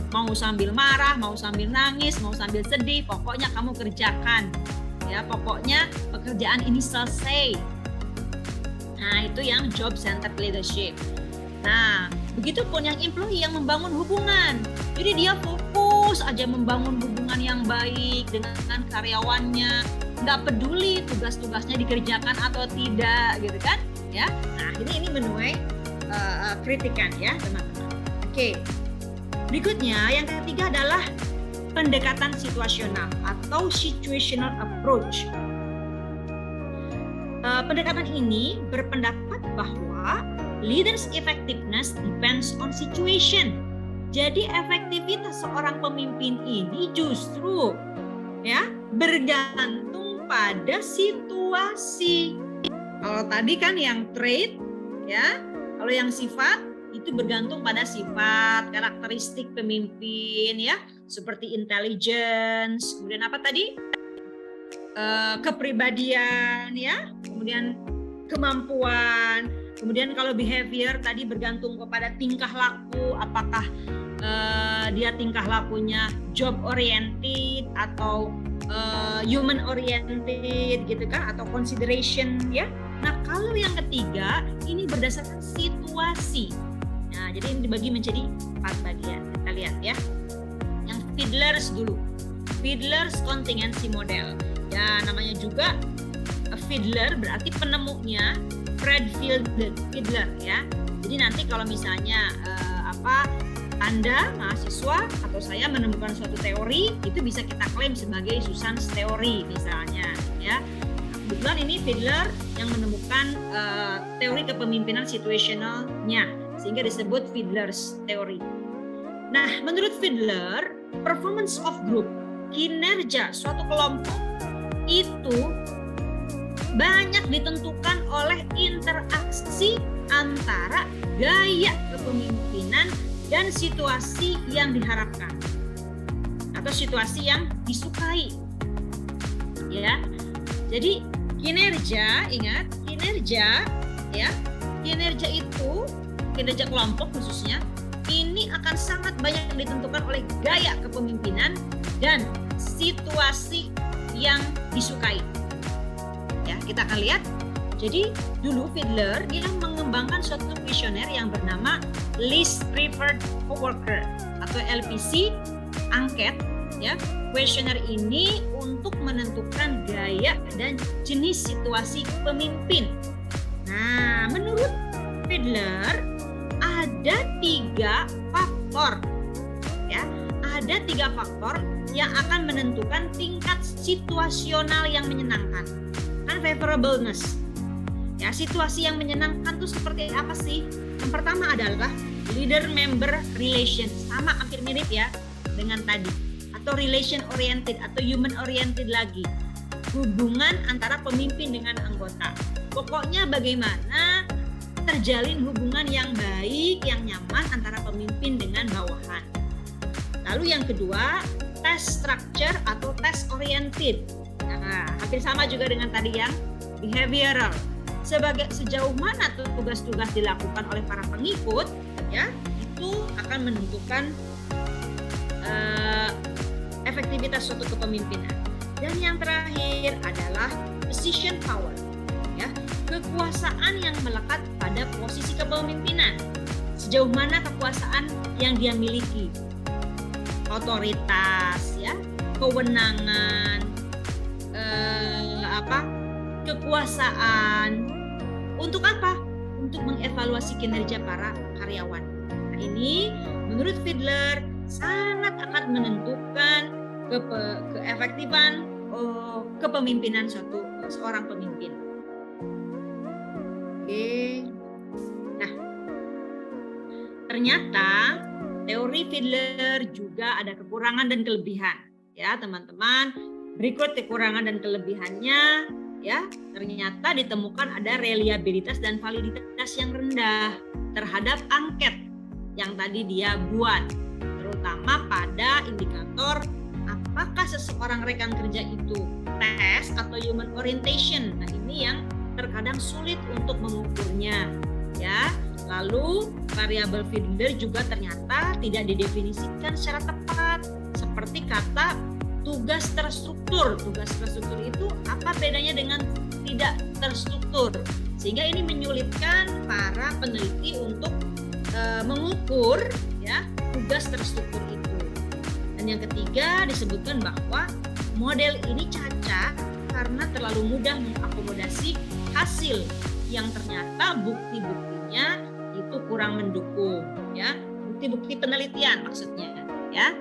Mau sambil marah, mau sambil nangis, mau sambil sedih, pokoknya kamu kerjakan. Ya, pokoknya pekerjaan ini selesai. Nah, itu yang job centered leadership. Nah, Begitupun yang employee yang membangun hubungan. Jadi dia fokus aja membangun hubungan yang baik dengan karyawannya, nggak peduli tugas-tugasnya dikerjakan atau tidak, gitu kan? Ya, nah ini menuai kritikan ya teman-teman. Oke, berikutnya yang ketiga adalah pendekatan situasional atau situational approach. Pendekatan ini berpendapat bahwa leaders' effectiveness depends on situation. Jadi efektivitas seorang pemimpin ini justru ya bergantung pada situasi. Kalau tadi kan yang trait ya, kalau yang sifat itu bergantung pada sifat, karakteristik pemimpin ya, seperti intelligence, kemudian apa tadi? Kepribadian ya, kemudian kemampuan. Kemudian kalau behavior tadi bergantung kepada tingkah laku, apakah dia tingkah lakunya job oriented atau human oriented gitu kan, atau consideration ya. Nah, kalau yang ketiga ini berdasarkan situasi. Nah, jadi ini dibagi menjadi 4 bagian. Kita lihat ya. Yang Fiedler's dulu. Fiedler's contingency model. Ya, namanya juga Fiedler berarti penemunya Fred Fiedler ya. Jadi nanti kalau misalnya Anda mahasiswa atau saya menemukan suatu teori, itu bisa kita klaim sebagai Susan's teori misalnya ya. Kebetulan ini Fiedler yang menemukan teori kepemimpinan situationalnya, sehingga disebut Fiedler's teori. Nah, menurut Fiedler, performance of group, kinerja suatu kelompok itu banyak ditentukan oleh interaksi antara gaya kepemimpinan dan situasi yang diharapkan atau situasi yang disukai. Ya. Jadi kinerja, ingat, kinerja ya. Kinerja kelompok khususnya ini akan sangat banyak ditentukan oleh gaya kepemimpinan dan situasi yang disukai. Ya, kita akan lihat. Jadi dulu Fiedler dia mengembangkan suatu kuesioner yang bernama Least Preferred Coworker atau LPC angket ya. Kuesioner ini untuk menentukan gaya dan jenis situasi pemimpin. Nah, menurut Fiedler ada 3 faktor ya. Ada 3 faktor yang akan menentukan tingkat situasional yang menyenangkan. Kan favorableness. Ya, situasi yang menyenangkan itu seperti apa sih? Yang pertama adalah leader-member relation. Sama hampir mirip ya dengan tadi. Atau relation oriented atau human oriented lagi. Hubungan antara pemimpin dengan anggota. Pokoknya bagaimana terjalin hubungan yang baik, yang nyaman antara pemimpin dengan bawahan. Lalu yang kedua, task structure atau task oriented. Nah, hampir sama juga dengan tadi yang behavioral. Sejauh mana tugas-tugas dilakukan oleh para pengikut, ya, itu akan menentukan efektivitas suatu kepemimpinan. Dan yang terakhir adalah decision power, ya, kekuasaan yang melekat pada posisi kepemimpinan. Sejauh mana kekuasaan yang dia miliki, otoritas, ya, kewenangan, kekuasaan. Untuk apa? Untuk mengevaluasi kinerja para karyawan. Nah, ini menurut Fiedler sangat akan menentukan keefektifan kepemimpinan seorang pemimpin. Oke. Nah, ternyata teori Fiedler juga ada kekurangan dan kelebihan, ya teman-teman. Berikut kekurangan dan kelebihannya, ya. Ternyata ditemukan ada reliabilitas dan validitas yang rendah terhadap angket yang tadi dia buat, terutama pada indikator apakah seseorang rekan kerja itu tes atau human orientation. Nah, ini yang terkadang sulit untuk mengukurnya, ya. Lalu variabel Fiedler juga ternyata tidak didefinisikan secara tepat, seperti kata tugas terstruktur. Tugas terstruktur itu apa bedanya dengan tidak terstruktur? Sehingga ini menyulitkan para peneliti untuk mengukur ya tugas terstruktur itu. Dan yang ketiga disebutkan bahwa model ini cacat karena terlalu mudah mengakomodasi hasil yang ternyata bukti-buktinya itu kurang mendukung ya, bukti-bukti penelitian maksudnya ya.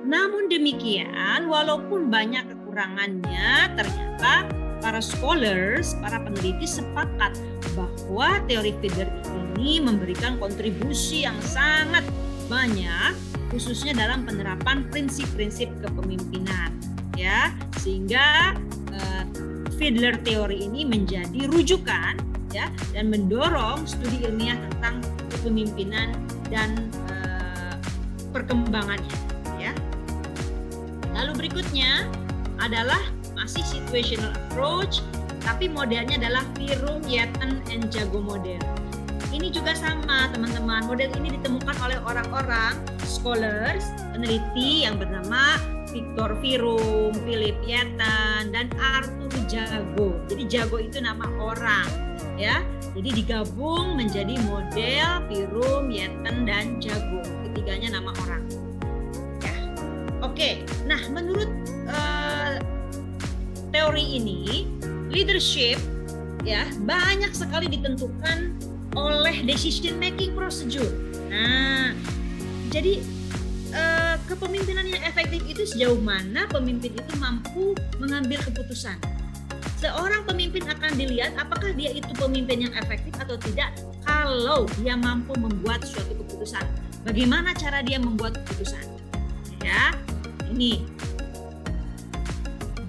Namun demikian, walaupun banyak kekurangannya, ternyata para scholars, para peneliti sepakat bahwa teori feeder ini memberikan kontribusi yang sangat banyak, khususnya dalam penerapan prinsip-prinsip kepemimpinan, ya, sehingga Fiedler teori ini menjadi rujukan, ya, dan mendorong studi ilmiah tentang kepemimpinan dan perkembangannya, ya. Lalu berikutnya adalah masih situational approach, tapi modelnya adalah Pirum, Yatton, and Jago model. Ini juga sama teman-teman, model ini ditemukan oleh orang-orang scholars, peneliti yang bernama Victor Pirum, Philip Yatton, dan Arthur Jago. Jadi Jago itu nama orang, ya. Jadi digabung menjadi model Pirum, Yatton, dan Jago. Ketiganya nama orang. Ya. Oke. Nah, menurut teori ini, leadership ya banyak sekali ditentukan oleh decision making procedure. Nah, jadi kepemimpinan yang efektif itu sejauh mana pemimpin itu mampu mengambil keputusan. Seorang pemimpin akan dilihat apakah dia itu pemimpin yang efektif atau tidak kalau dia mampu membuat suatu keputusan. Bagaimana cara dia membuat keputusan? Ya, ini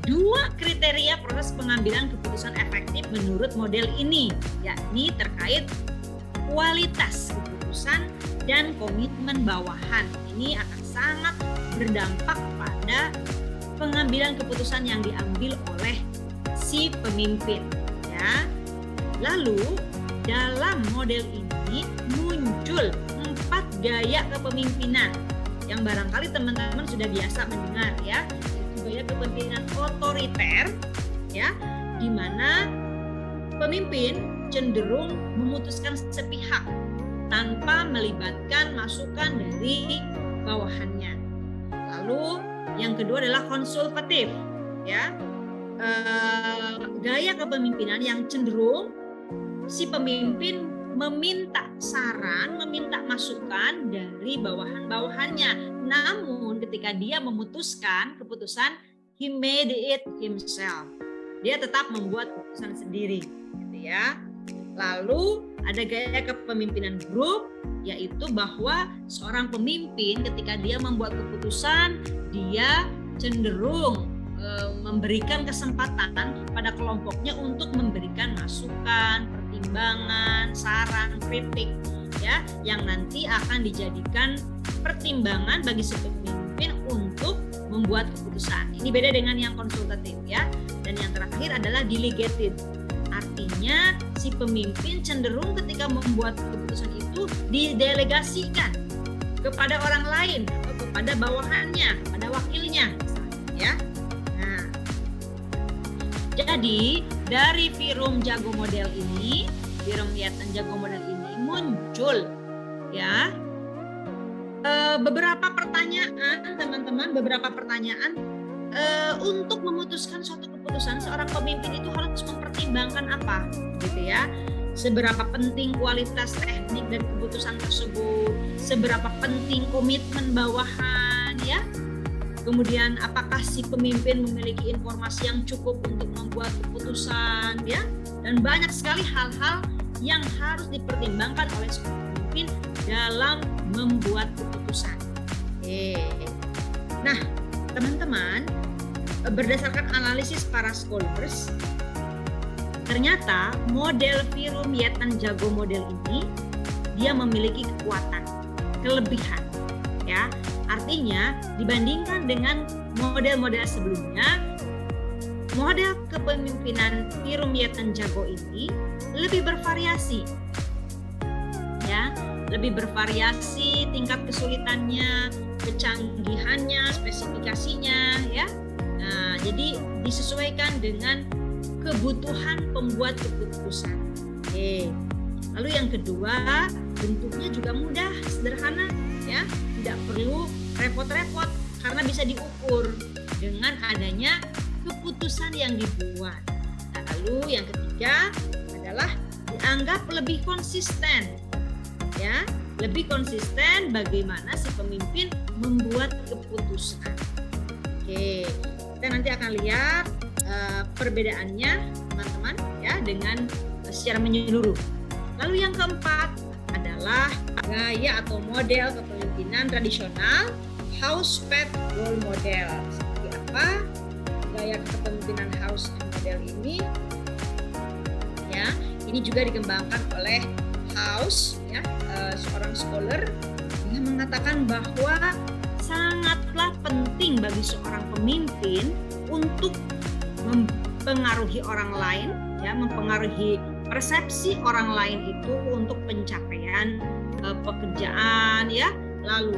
2 kriteria proses pengambilan keputusan efektif menurut model ini, yakni terkait kualitas keputusan dan komitmen bawahan. Ini akan sangat berdampak pada pengambilan keputusan yang diambil oleh si pemimpin, ya. Lalu dalam model ini muncul 4 gaya kepemimpinan yang barangkali teman-teman sudah biasa mendengar, ya. Gaya kepemimpinan otoriter, ya, di mana pemimpin cenderung memutuskan sepihak tanpa melibatkan masukan dari bawahannya. Lalu yang kedua adalah konsultatif, ya, gaya kepemimpinan yang cenderung si pemimpin meminta saran, meminta masukan dari bawahan-bawahannya. Namun ketika dia memutuskan keputusan, he made it himself. Dia tetap membuat keputusan sendiri, gitu ya. Lalu ada gaya kepemimpinan grup, yaitu bahwa seorang pemimpin ketika dia membuat keputusan, dia cenderung memberikan kesempatan pada kelompoknya untuk memberikan masukan, pertimbangan, saran, kritik, ya, yang nanti akan dijadikan pertimbangan bagi si pemimpin untuk membuat keputusan. Ini beda dengan yang konsultatif, ya. Dan yang terakhir adalah delegated. Artinya si pemimpin cenderung ketika membuat keputusan itu didelegasikan kepada orang lain atau kepada bawahannya, pada wakilnya, ya. Nah, jadi dari Pirum Jago model ini, Pirum Yatton Jago model ini muncul, ya, beberapa pertanyaan, teman-teman, untuk memutuskan suatu keputusan. Seorang pemimpin itu harus mempertimbangkan apa, gitu ya. Seberapa penting kualitas teknik dan keputusan tersebut, seberapa penting komitmen bawahan, ya. Kemudian apakah si pemimpin memiliki informasi yang cukup untuk membuat keputusan, ya. Dan banyak sekali hal-hal yang harus dipertimbangkan oleh seorang pemimpin dalam membuat keputusan. Nah, teman-teman, berdasarkan analisis para scholars, ternyata model Pirum Yatton Jago model ini dia memiliki kekuatan, kelebihan, ya. Artinya dibandingkan dengan model-model sebelumnya, model kepemimpinan Pirum Yatton Jago ini lebih bervariasi, ya, lebih bervariasi tingkat kesulitannya, kecanggihannya, spesifikasinya, ya. Nah, jadi disesuaikan dengan kebutuhan pembuat keputusan. Lalu yang kedua, bentuknya juga mudah, sederhana, ya, tidak perlu repot-repot karena bisa diukur dengan adanya keputusan yang dibuat. Lalu yang ketiga adalah dianggap lebih konsisten, ya, lebih konsisten bagaimana si pemimpin membuat keputusan. Oke, kita nanti akan lihat perbedaannya, teman-teman, ya, dengan secara menyeluruh. Lalu yang keempat adalah gaya atau model kepemimpinan tradisional, house pet role model. Seperti apa gaya kepemimpinan house model ini? Ya, ini juga dikembangkan oleh House, ya, seorang scholar yang mengatakan bahwa sangatlah penting bagi seorang pemimpin untuk mempengaruhi orang lain, ya, mempengaruhi persepsi orang lain itu untuk pencapaian pekerjaan, ya, lalu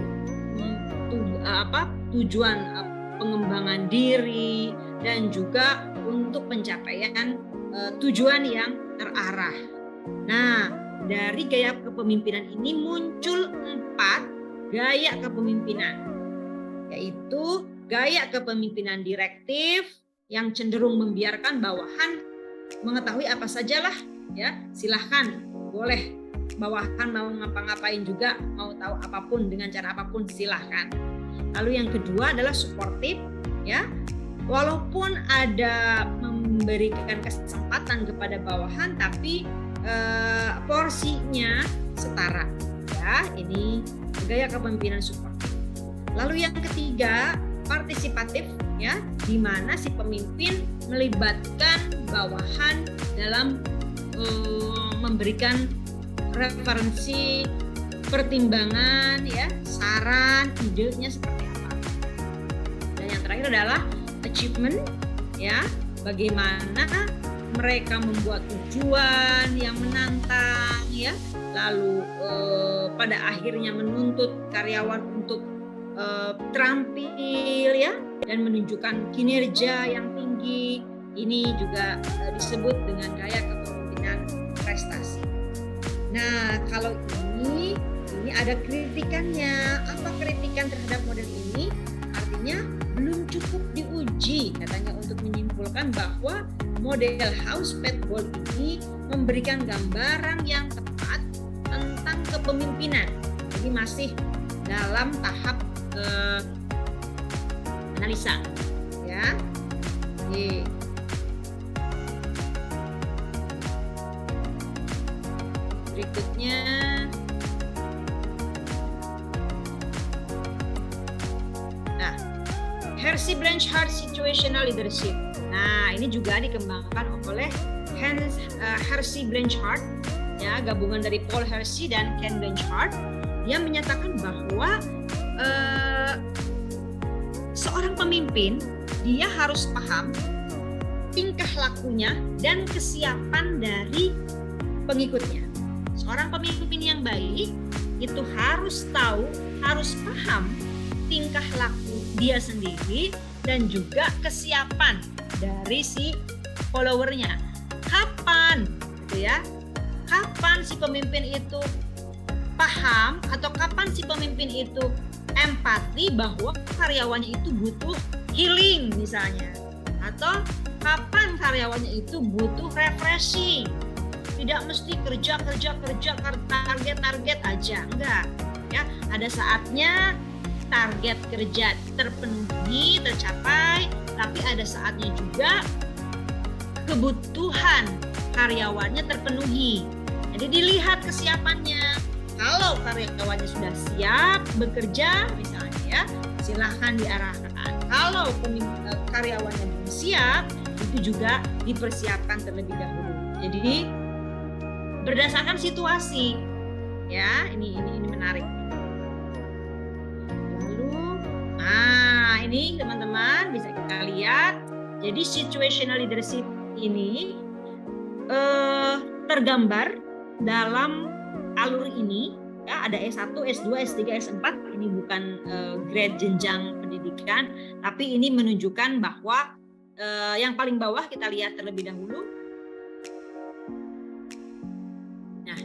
tujuan pengembangan diri dan juga untuk pencapaian tujuan yang terarah. Nah, dari gaya kepemimpinan ini muncul 4 gaya kepemimpinan, yaitu gaya kepemimpinan direktif yang cenderung membiarkan bawahan mengetahui apa sajalah, ya, silahkan, boleh bawahan mau ngapa-ngapain juga, mau tahu apapun dengan cara apapun silahkan. Lalu yang kedua adalah suportif, ya, walaupun ada memberikan kesempatan kepada bawahan tapi porsinya setara, ya, ini gaya kepemimpinan suportif. Lalu yang ketiga partisipatif, ya, di mana si pemimpin melibatkan bawahan dalam memberikan referensi, pertimbangan, ya, saran, idenya seperti apa. Dan yang terakhir adalah achievement, ya, bagaimana mereka membuat tujuan yang menantang, ya, lalu pada akhirnya menuntut karyawan untuk terampil, ya, dan menunjukkan kinerja yang tinggi. Ini juga disebut dengan gaya kepemimpinan prestasi. Nah, kalau ini ada kritikannya. Apa kritikan terhadap model ini? Artinya belum cukup diuji, katanya, untuk menyimpulkan bahwa model house pet goal ini memberikan gambaran yang tepat tentang kepemimpinan. Jadi masih dalam tahap analisa, ya. Oke. Berikutnya Hersey Blanchard Situational Leadership. Nah, ini juga dikembangkan oleh Hersey Blanchard, ya, gabungan dari Paul Hersey dan Ken Blanchard. Dia menyatakan bahwa seorang pemimpin dia harus paham tingkah lakunya dan kesiapan dari pengikutnya. Seorang pemimpin yang baik itu harus tahu, harus paham tingkah laku dia sendiri dan juga kesiapan dari si followernya. Kapan, gitu ya? Kapan si pemimpin itu paham atau kapan si pemimpin itu empati bahwa karyawannya itu butuh healing misalnya, atau kapan karyawannya itu butuh refreshing. Tidak mesti kerja target aja, enggak, ya. Ada saatnya target kerja terpenuhi, tercapai, tapi ada saatnya juga kebutuhan karyawannya terpenuhi. Jadi dilihat kesiapannya. Kalau karyawannya sudah siap bekerja misalnya, ya, silahkan diarahkan. Kalau karyawannya belum siap, itu juga dipersiapkan terlebih dahulu. Jadi berdasarkan situasi, ya, ini menarik. Nah, ini teman-teman bisa kita lihat. Jadi situational leadership ini tergambar dalam alur ini, ya, ada S1, S2, S3, S4. Ini bukan grade jenjang pendidikan, tapi ini menunjukkan bahwa yang paling bawah kita lihat terlebih dahulu. Nah,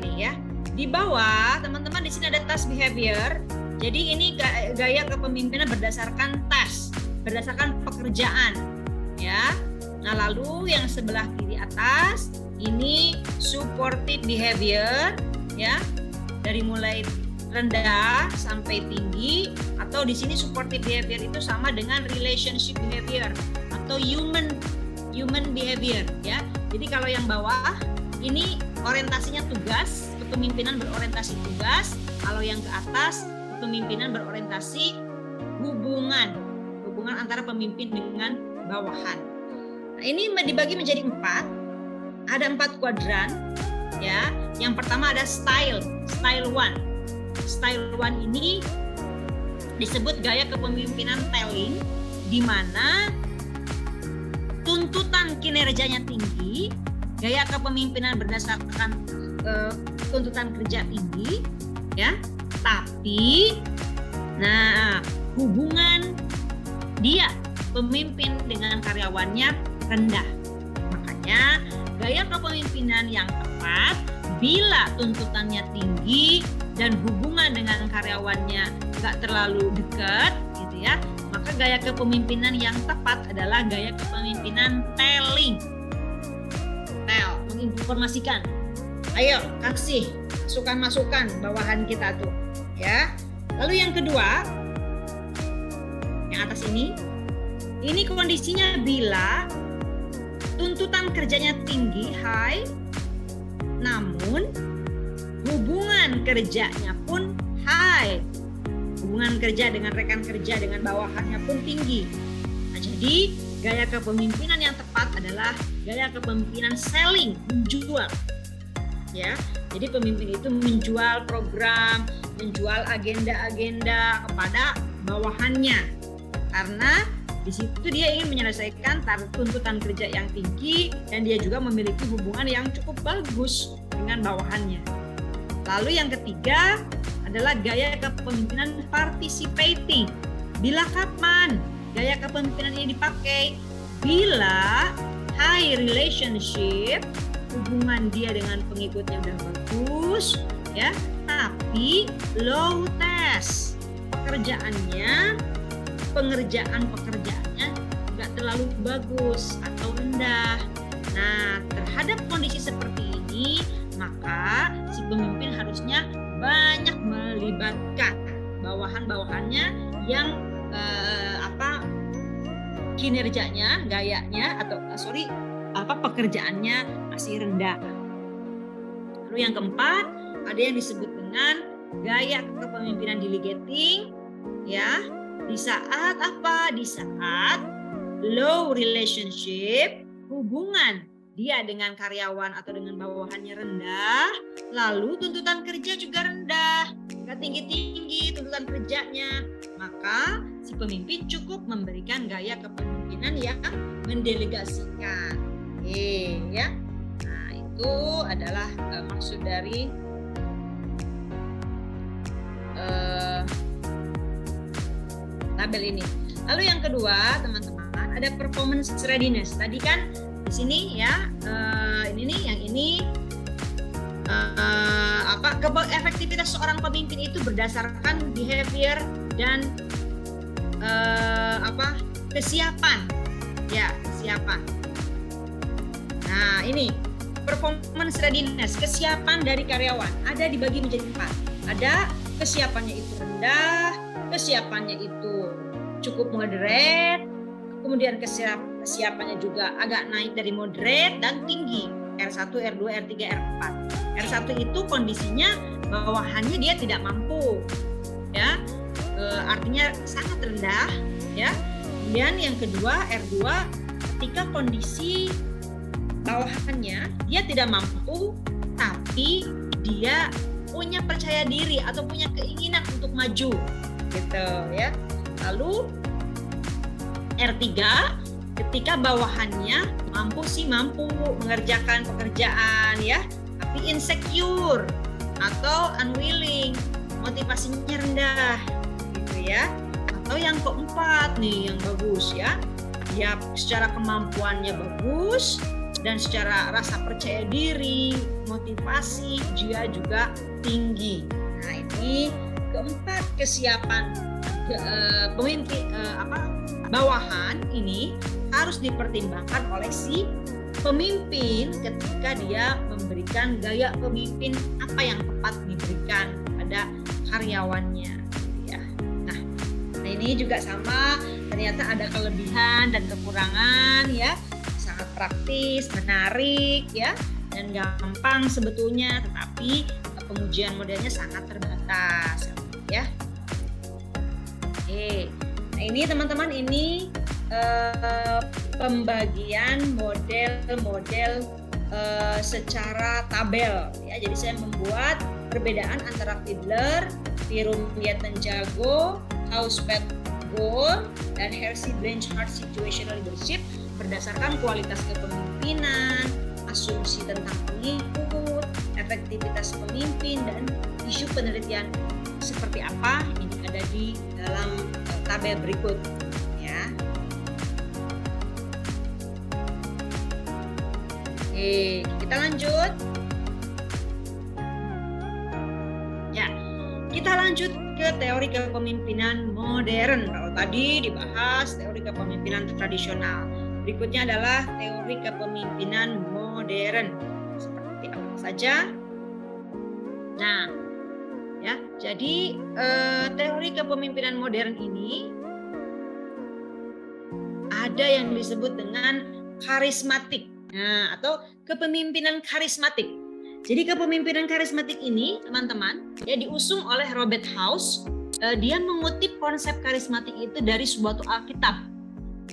ini ya. Di bawah teman-teman di sini ada task behavior. Jadi ini gaya kepemimpinan berdasarkan task, berdasarkan pekerjaan ya. Nah, lalu yang sebelah kiri atas ini supportive behavior ya. Dari mulai rendah sampai tinggi, atau di sini supportive behavior itu sama dengan relationship behavior atau human behavior ya. Jadi kalau yang bawah ini orientasinya tugas, kepemimpinan berorientasi tugas. Kalau yang ke atas kepemimpinan berorientasi hubungan antara pemimpin dengan bawahan. Nah, ini dibagi menjadi 4. Ada 4 kuadran ya. Yang pertama ada style 1. Style 1 ini disebut gaya kepemimpinan telling, di mana tuntutan kinerjanya tinggi, gaya kepemimpinan berdasarkan tuntutan kerja tinggi ya, tapi hubungan dia pemimpin dengan karyawannya rendah. Makanya gaya kepemimpinan yang tepat bila tuntutannya tinggi dan hubungan dengan karyawannya nggak terlalu dekat gitu ya, maka gaya kepemimpinan yang tepat adalah gaya kepemimpinan telling. Menginformasikan. Ayo kasih masukan bawahan kita tuh ya. Lalu yang kedua, yang atas ini kondisinya bila tuntutan kerjanya tinggi, high, namun hubungan kerjanya pun high. Hubungan kerja dengan rekan kerja dengan bawahannya pun tinggi. Nah, jadi gaya kepemimpinan yang tepat adalah gaya kepemimpinan selling, menjual. Ya, jadi pemimpin itu menjual program, menjual agenda-agenda kepada bawahannya. Karena di situ dia ingin menyelesaikan tuntutan kerja yang tinggi dan dia juga memiliki hubungan yang cukup bagus dengan bawahannya. Lalu yang ketiga adalah gaya kepemimpinan participating. Bila kapan gaya kepemimpinan ini dipakai? Bila high relationship, hubungan dia dengan pengikutnya udah bagus ya, tapi low task, pengerjaannya nggak terlalu bagus atau rendah. Nah, terhadap kondisi seperti ini, maka si pemimpin harusnya banyak melibatkan bawahan-bawahannya yang kinerjanya, pekerjaannya masih rendah. Lalu yang keempat, ada yang disebut dengan gaya kepemimpinan delegating ya. Di saat low relationship, hubungan dia dengan karyawan atau dengan bawahannya rendah, lalu tuntutan kerja juga rendah, nggak tinggi-tinggi tuntutan kerjanya, maka si pemimpin cukup memberikan gaya kepemimpinan yang mendelegasikan. Ya. Nah, itu adalah maksud dari tabel ini. Lalu yang kedua, teman-teman, ada performance readiness. Tadi kan di sini ya, efektivitas seorang pemimpin itu berdasarkan behavior dan kesiapan. Ya, kesiapan. Nah, ini performance readiness, kesiapan dari karyawan ada dibagi menjadi 4. Ada kesiapannya itu rendah, kesiapannya itu cukup moderate, kemudian kesiapannya juga agak naik dari moderate dan tinggi, R1, R2, R3, R4. R1 itu kondisinya bawahannya dia tidak mampu, ya, artinya sangat rendah, ya. Kemudian yang kedua R2, ketika kondisi bawahannya dia tidak mampu, tapi dia punya percaya diri atau punya keinginan untuk maju, gitu, ya. Lalu R3, ketika bawahannya mampu mengerjakan pekerjaan, ya, tapi insecure atau unwilling, motivasinya rendah, gitu ya. Atau yang keempat nih yang bagus, ya, dia secara kemampuannya bagus dan secara rasa percaya diri, motivasi dia juga tinggi. Nah, ini keempat kesiapan pemimpin bawahan ini harus dipertimbangkan oleh si pemimpin ketika dia memberikan gaya pemimpin apa yang tepat diberikan pada karyawannya ya. Nah, ini juga sama, ternyata ada kelebihan dan kekurangan ya, sangat praktis, menarik ya, dan gampang sebetulnya, tetapi pengujian modelnya sangat terbatas ya. Oke, nah ini teman-teman, ini pembagian model-model secara tabel ya. Jadi saya membuat perbedaan antara Fiedler, Tirumbiat-Jago, Hauspeth-Gold, dan Hersey-Blanchard Situational Leadership berdasarkan kualitas kepemimpinan, asumsi tentang pengikut, efektivitas pemimpin, dan isu penelitian seperti apa ini ada di dalam tabel berikut ya. Oke, kita lanjut. Ya, kita lanjut ke teori kepemimpinan modern. Kalau tadi dibahas teori kepemimpinan tradisional, berikutnya adalah teori kepemimpinan modern. Seperti apa saja? Nah, ya, jadi teori kepemimpinan modern ini ada yang disebut dengan karismatik. Nah, atau kepemimpinan karismatik. Jadi kepemimpinan karismatik ini, teman-teman, ya diusung oleh Robert House. Dia mengutip konsep karismatik itu dari sebuah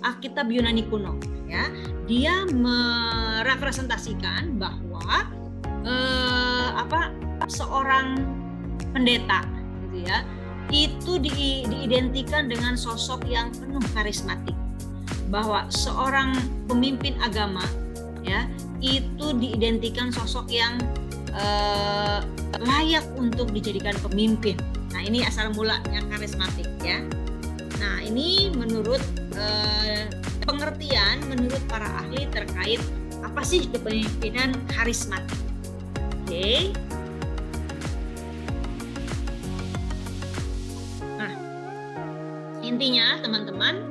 Alkitab Yunani kuno. Ya, dia merepresentasikan bahwa seorang pendeta, gitu ya, itu diidentikan dengan sosok yang penuh karismatik. Bahwa seorang pemimpin agama ya itu diidentikan sosok yang layak untuk dijadikan pemimpin. Nah, ini asal mulanya karismatik ya. Nah, ini menurut pengertian menurut para ahli terkait apa sih kepemimpinan karismatik. Oke. Nah, intinya teman-teman,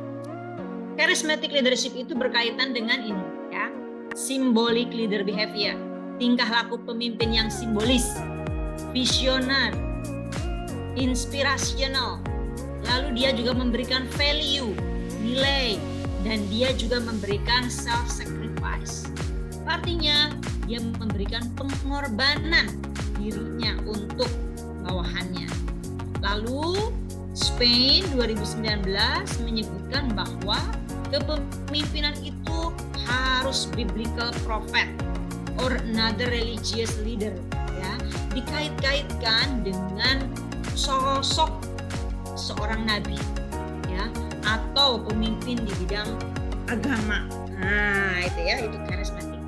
charismatic leadership itu berkaitan dengan ini ya. Symbolic leader behavior, tingkah laku pemimpin yang simbolis, visioner, inspirational. Lalu dia juga memberikan value, nilai, dan dia juga memberikan self-sacrifice. Artinya dia memberikan pengorbanan dirinya untuk bawahannya. Lalu Spain 2019 menyebutkan bahwa kepemimpinan itu harus biblical prophet or another religious leader ya, dikait-kaitkan dengan sosok seorang nabi ya, atau pemimpin di bidang agama. Nah, itu ya, itu charismatic.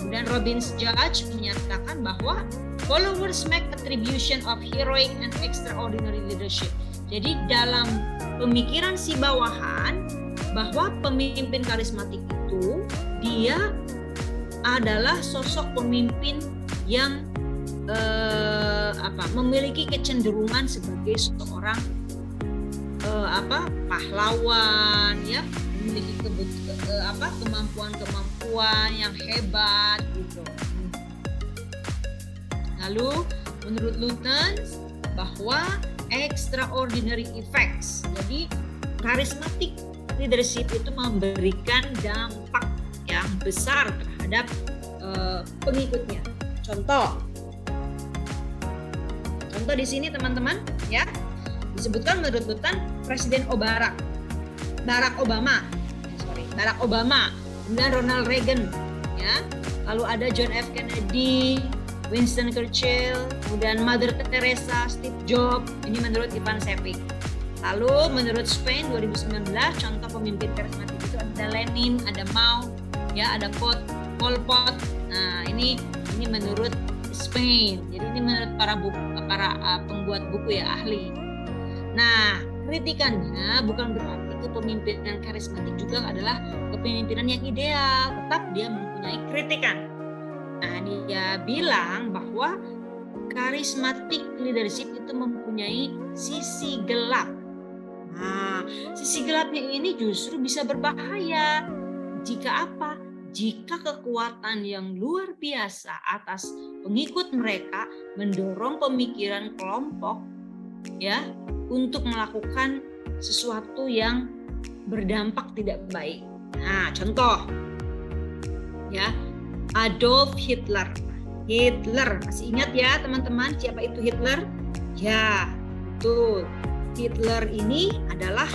Kemudian Robbins Judge menyatakan bahwa followers make attribution of heroic and extraordinary leadership. Jadi dalam pemikiran si bawahan bahwa pemimpin karismatik itu dia adalah sosok pemimpin yang memiliki kecenderungan sebagai seorang pahlawan ya, memiliki kemampuan yang hebat gitu. Lalu menurut Lutyens bahwa extraordinary effects. Jadi charismatic leadership itu memberikan dampak yang besar terhadap pengikutnya. Contoh di sini teman-teman ya, disebutkan menurut Lutyens Presiden Barack Obama, kemudian Ronald Reagan ya, lalu ada John F. Kennedy, Winston Churchill, kemudian Mother Teresa, Steve Jobs, ini menurut Ivan Sevik. Lalu menurut Spain 2019 contoh pemimpin karismatik itu ada Lenin, ada Mao, ya, ada Pol Pot. Nah, ini menurut Spain. Jadi ini menurut para pembuat buku ya, ahli. Nah, kritikannya bukan berarti kepemimpinan karismatik juga adalah kepemimpinan yang ideal, tetap dia mempunyai kritikan. Nah, dia bilang bahwa charismatic leadership itu mempunyai sisi gelap. Nah, sisi gelapnya ini justru bisa berbahaya. Jika apa? Jika kekuatan yang luar biasa atas pengikut mereka mendorong pemikiran kelompok ya untuk melakukan sesuatu yang berdampak tidak baik. Nah, contoh ya, Adolf Hitler. Hitler, masih ingat ya teman-teman siapa itu Hitler? Ya, betul. Hitler ini adalah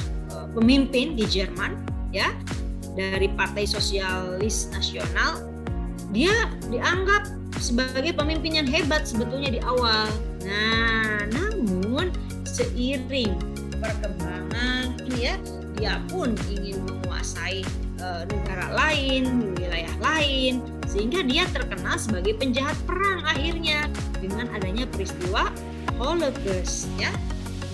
pemimpin di Jerman ya, dari Partai Sosialis Nasional. Dia dianggap sebagai pemimpin yang hebat sebetulnya di awal. Nah, namun seiring perkembangan ya, dia pun ingin menguasai negara lain, wilayah lain, sehingga dia terkenal sebagai penjahat perang akhirnya dengan adanya peristiwa Holocaust ya.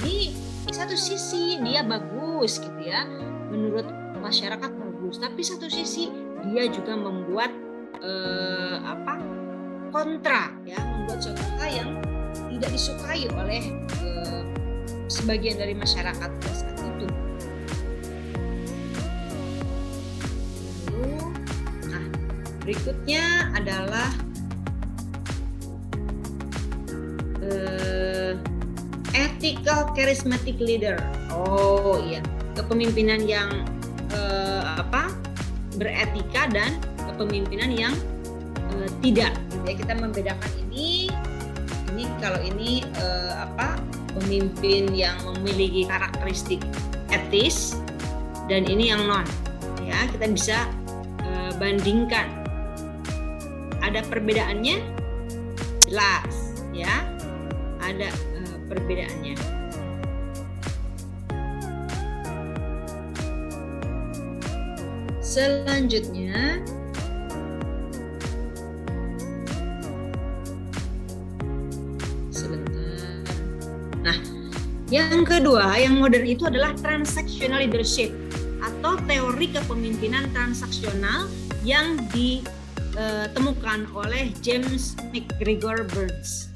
Ini satu sisi dia bagus gitu ya, menurut masyarakat bagus, tapi satu sisi dia juga membuat kontra ya, membuat suatu hal yang tidak disukai oleh sebagian dari masyarakat saat itu. Lalu, nah berikutnya adalah ethical charismatic leader. Oh iya, kepemimpinan yang beretika dan kepemimpinan yang tidak. Ya, kita membedakan ini kalau ini pemimpin yang memiliki karakteristik etis dan ini yang non. Ya, kita bisa bandingkan. Ada perbedaannya? Jelas, ya. Ada perbedaannya. Selanjutnya yang kedua, yang modern itu adalah transactional leadership atau teori kepemimpinan transaksional yang ditemukan oleh James McGregor Burns.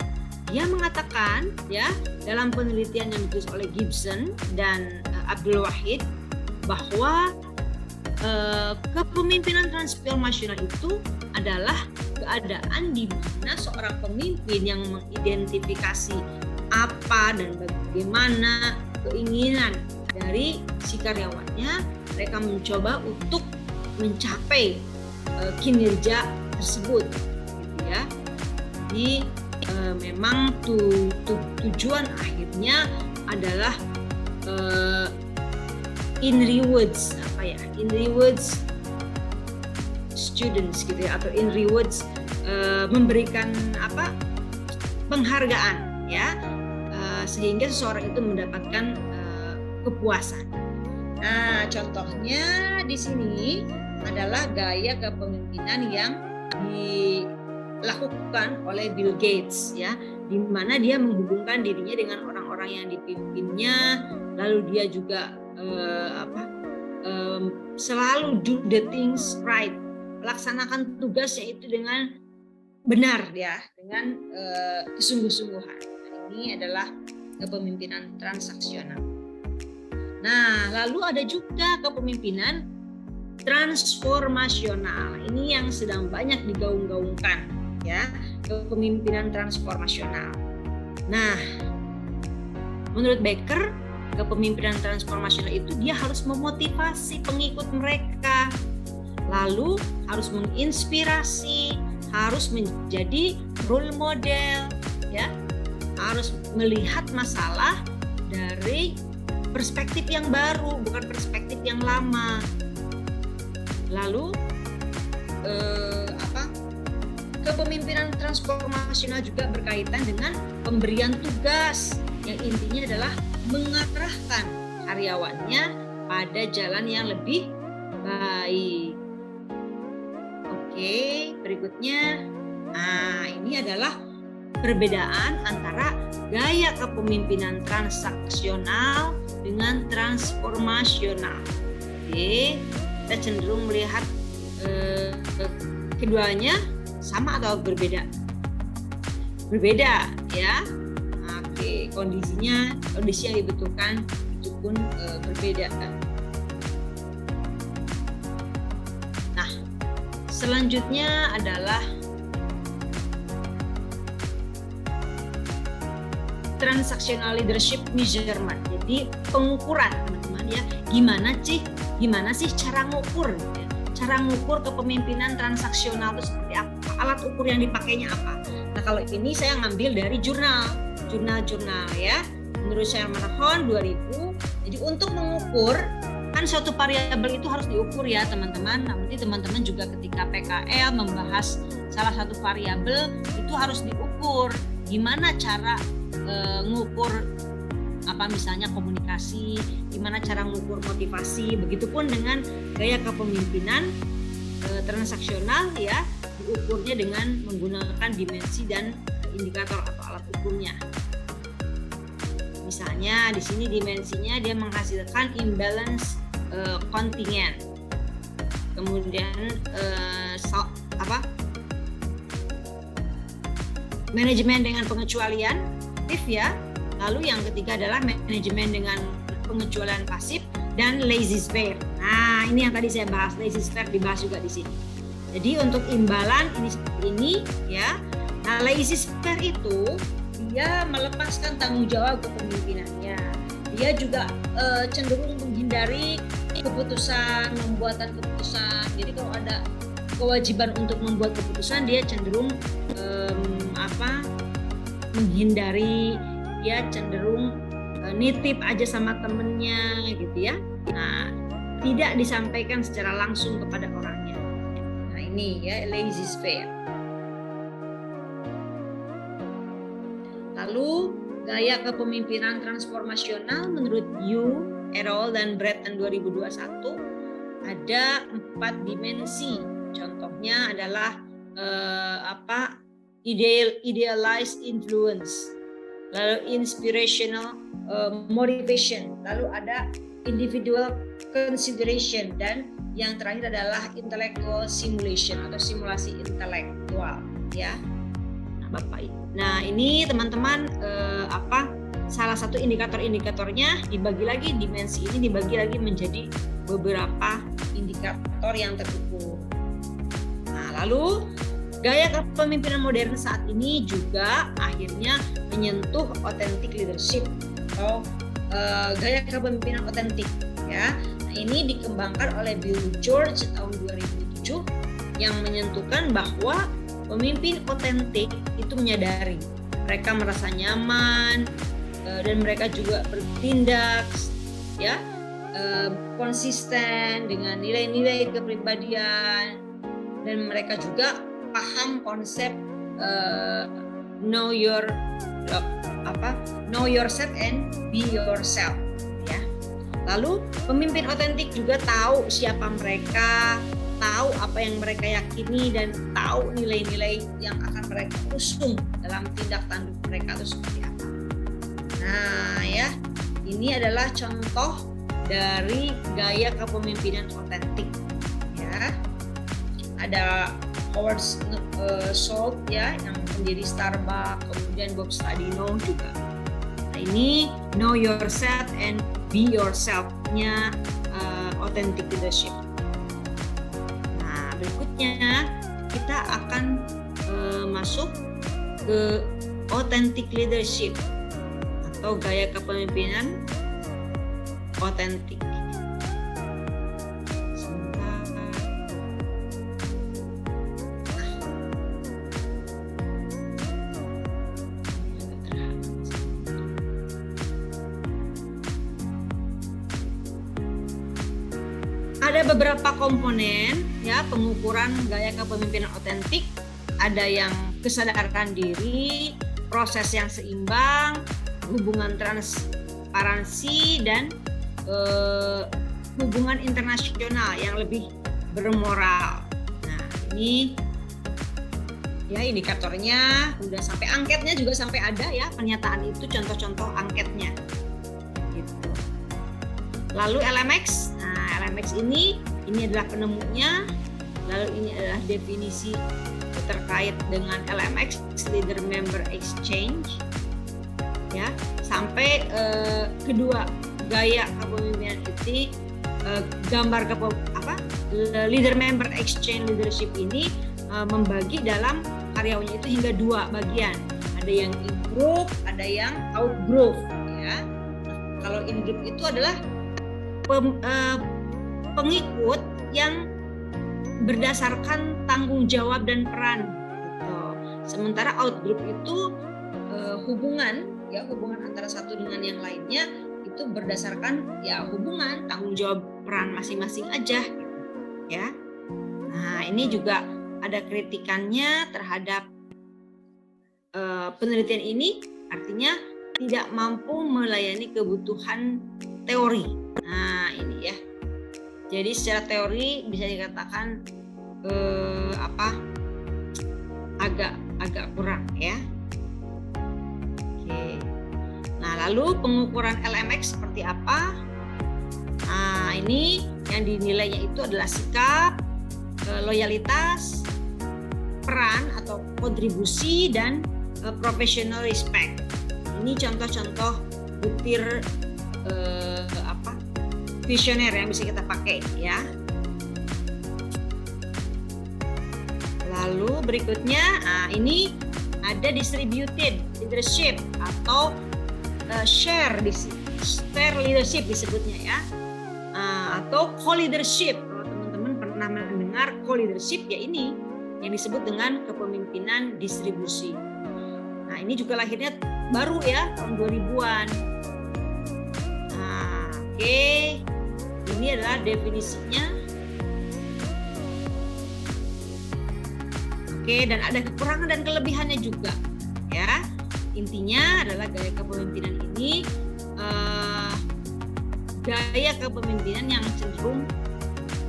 Dia mengatakan ya dalam penelitian yang ditulis oleh Gibson dan Abdul Wahid bahwa kepemimpinan transformasional itu adalah keadaan di mana seorang pemimpin yang mengidentifikasi apa dan bagaimana keinginan dari si karyawannya, mereka mencoba untuk mencapai kinerja tersebut, gitu ya. Jadi memang tujuan akhirnya adalah in rewards students gitu ya, atau in rewards memberikan penghargaan ya. Sehingga seseorang itu mendapatkan kepuasan. Nah, contohnya di sini adalah gaya kepemimpinan yang dilakukan oleh Bill Gates ya, di mana dia menghubungkan dirinya dengan orang-orang yang dipimpinnya, lalu dia juga selalu do the things right, melaksanakan tugasnya itu dengan benar ya, dengan kesungguh-sungguhan. Ini adalah kepemimpinan transaksional. Nah, lalu ada juga kepemimpinan transformasional. Ini yang sedang banyak digaung-gaungkan ya, kepemimpinan transformasional. Nah, menurut Becker, kepemimpinan transformasional itu dia harus memotivasi pengikut mereka, lalu harus menginspirasi, harus menjadi role model ya, harus melihat masalah dari perspektif yang baru, bukan perspektif yang lama. Lalu kepemimpinan transformasional juga berkaitan dengan pemberian tugas yang intinya adalah mengarahkan karyawannya pada jalan yang lebih baik. Oke, berikutnya. Nah, ini adalah perbedaan antara gaya kepemimpinan transaksional dengan transformasional. Oke, kita cenderung melihat keduanya sama atau berbeda? Berbeda ya. Oke, kondisi yang dibutuhkan itu pun berbeda. Nah, selanjutnya adalah transactional leadership measurement. Jadi pengukuran, teman-teman ya. Gimana sih cara ngukur? Ya? Cara ngukur kepemimpinan transaksional itu seperti apa? Alat ukur yang dipakainya apa? Nah, kalau ini saya ngambil dari jurnal ya. Menurut Sherman Hahn 2000. Jadi untuk mengukur kan suatu variabel itu harus diukur ya, teman-teman. Nanti teman-teman juga ketika PKL membahas salah satu variabel itu harus diukur. Gimana cara ngukur misalnya komunikasi, gimana cara ngukur motivasi, begitupun dengan gaya kepemimpinan transaksional ya, diukurnya dengan menggunakan dimensi dan indikator atau alat ukurnya. Misalnya di sini dimensinya dia menghasilkan imbalance kontingen, kemudian manajemen dengan pengecualian aktif ya. Lalu yang ketiga adalah manajemen dengan pengecualian pasif dan laissez-faire. Nah, ini yang tadi saya bahas, laissez-faire dibahas juga di sini. Jadi untuk imbalan ini seperti ini ya. Nah, laissez-faire itu dia melepaskan tanggung jawab kepemimpinannya. Dia juga cenderung menghindari pembuatan keputusan. Jadi kalau ada kewajiban untuk membuat keputusan, dia cenderung menghindari, dia cenderung nitip aja sama temennya gitu ya. Nah, tidak disampaikan secara langsung kepada orangnya. Nah, ini ya laissez-faire. Lalu gaya kepemimpinan transformasional menurut Yu, Errol dan Breton 2021 ada 4 dimensi. Contohnya adalah idealized influence, lalu inspirational motivation, lalu ada individual consideration, dan yang terakhir adalah intellectual simulation atau simulasi intelektual ya. Nah, Bapak Ibu. Nah, ini teman-teman salah satu indikator-indikatornya dibagi lagi, dimensi ini dibagi lagi menjadi beberapa indikator yang terukur. Nah, lalu gaya kepemimpinan modern saat ini juga akhirnya menyentuh authentic leadership atau gaya kepemimpinan otentik ya. Nah, ini dikembangkan oleh Bill George tahun 2007 yang menyentuhkan bahwa pemimpin otentik itu menyadari mereka merasa nyaman dan mereka juga bertindak ya konsisten dengan nilai-nilai kepribadian, dan mereka juga paham konsep know yourself and be yourself ya. Lalu pemimpin otentik juga tahu siapa mereka, tahu apa yang mereka yakini, dan tahu nilai-nilai yang akan mereka usung dalam tindak tanduk mereka itu seperti apa. Nah ya, ini adalah contoh dari gaya kepemimpinan otentik ya. Ada Howard Schultz ya yang pendiri Starbucks, kemudian Bob Stadino juga. Nah, ini know yourself and be yourself-nya authentic leadership. Nah, berikutnya kita akan masuk ke authentic leadership atau gaya kepemimpinan otentik. Ada beberapa komponen ya pengukuran gaya kepemimpinan otentik. Ada yang kesadaran diri, proses yang seimbang, hubungan transparansi, dan hubungan internasional yang lebih bermoral. Nah, ini ya indikatornya udah sampai angketnya juga sampai ada ya, pernyataan itu contoh-contoh angketnya. Gitu. Lalu LMX. Nah, LMX ini adalah penemunya. Lalu ini adalah definisi terkait dengan LMX, Leader Member Exchange, ya, sampai kedua gaya kepemimpinan ini, gambar Leader Member Exchange leadership ini membagi dalam karyawannya itu hingga 2 bagian. Ada yang in-group, ada yang out-group, ya. Kalau in-group itu adalah pengikut yang berdasarkan tanggung jawab dan peran, gitu. Sementara out-group itu hubungan antara satu dengan yang lainnya itu berdasarkan ya hubungan, tanggung jawab, peran masing-masing aja, ya. Nah, ini juga ada kritikannya terhadap penelitian ini, artinya tidak mampu melayani kebutuhan teori. Nah, ini ya. Jadi secara teori bisa dikatakan agak kurang, ya. Oke. Nah, lalu pengukuran LMX seperti apa? Nah, ini yang dinilainya itu adalah sikap, loyalitas, peran atau kontribusi, dan professional respect. Ini contoh-contoh butir visioner yang bisa kita pakai, ya. Lalu berikutnya, ini ada distributed leadership atau share leadership disebutnya, ya, atau co-leadership. Kalau teman-teman pernah mendengar co-leadership, ya ini yang disebut dengan kepemimpinan distribusi. Nah, ini juga lahirnya baru, ya, tahun 2000-an. Nah, oke. Ini adalah definisinya. Oke, dan ada kekurangan dan kelebihannya juga, ya. Intinya adalah gaya kepemimpinan ini gaya kepemimpinan yang cenderung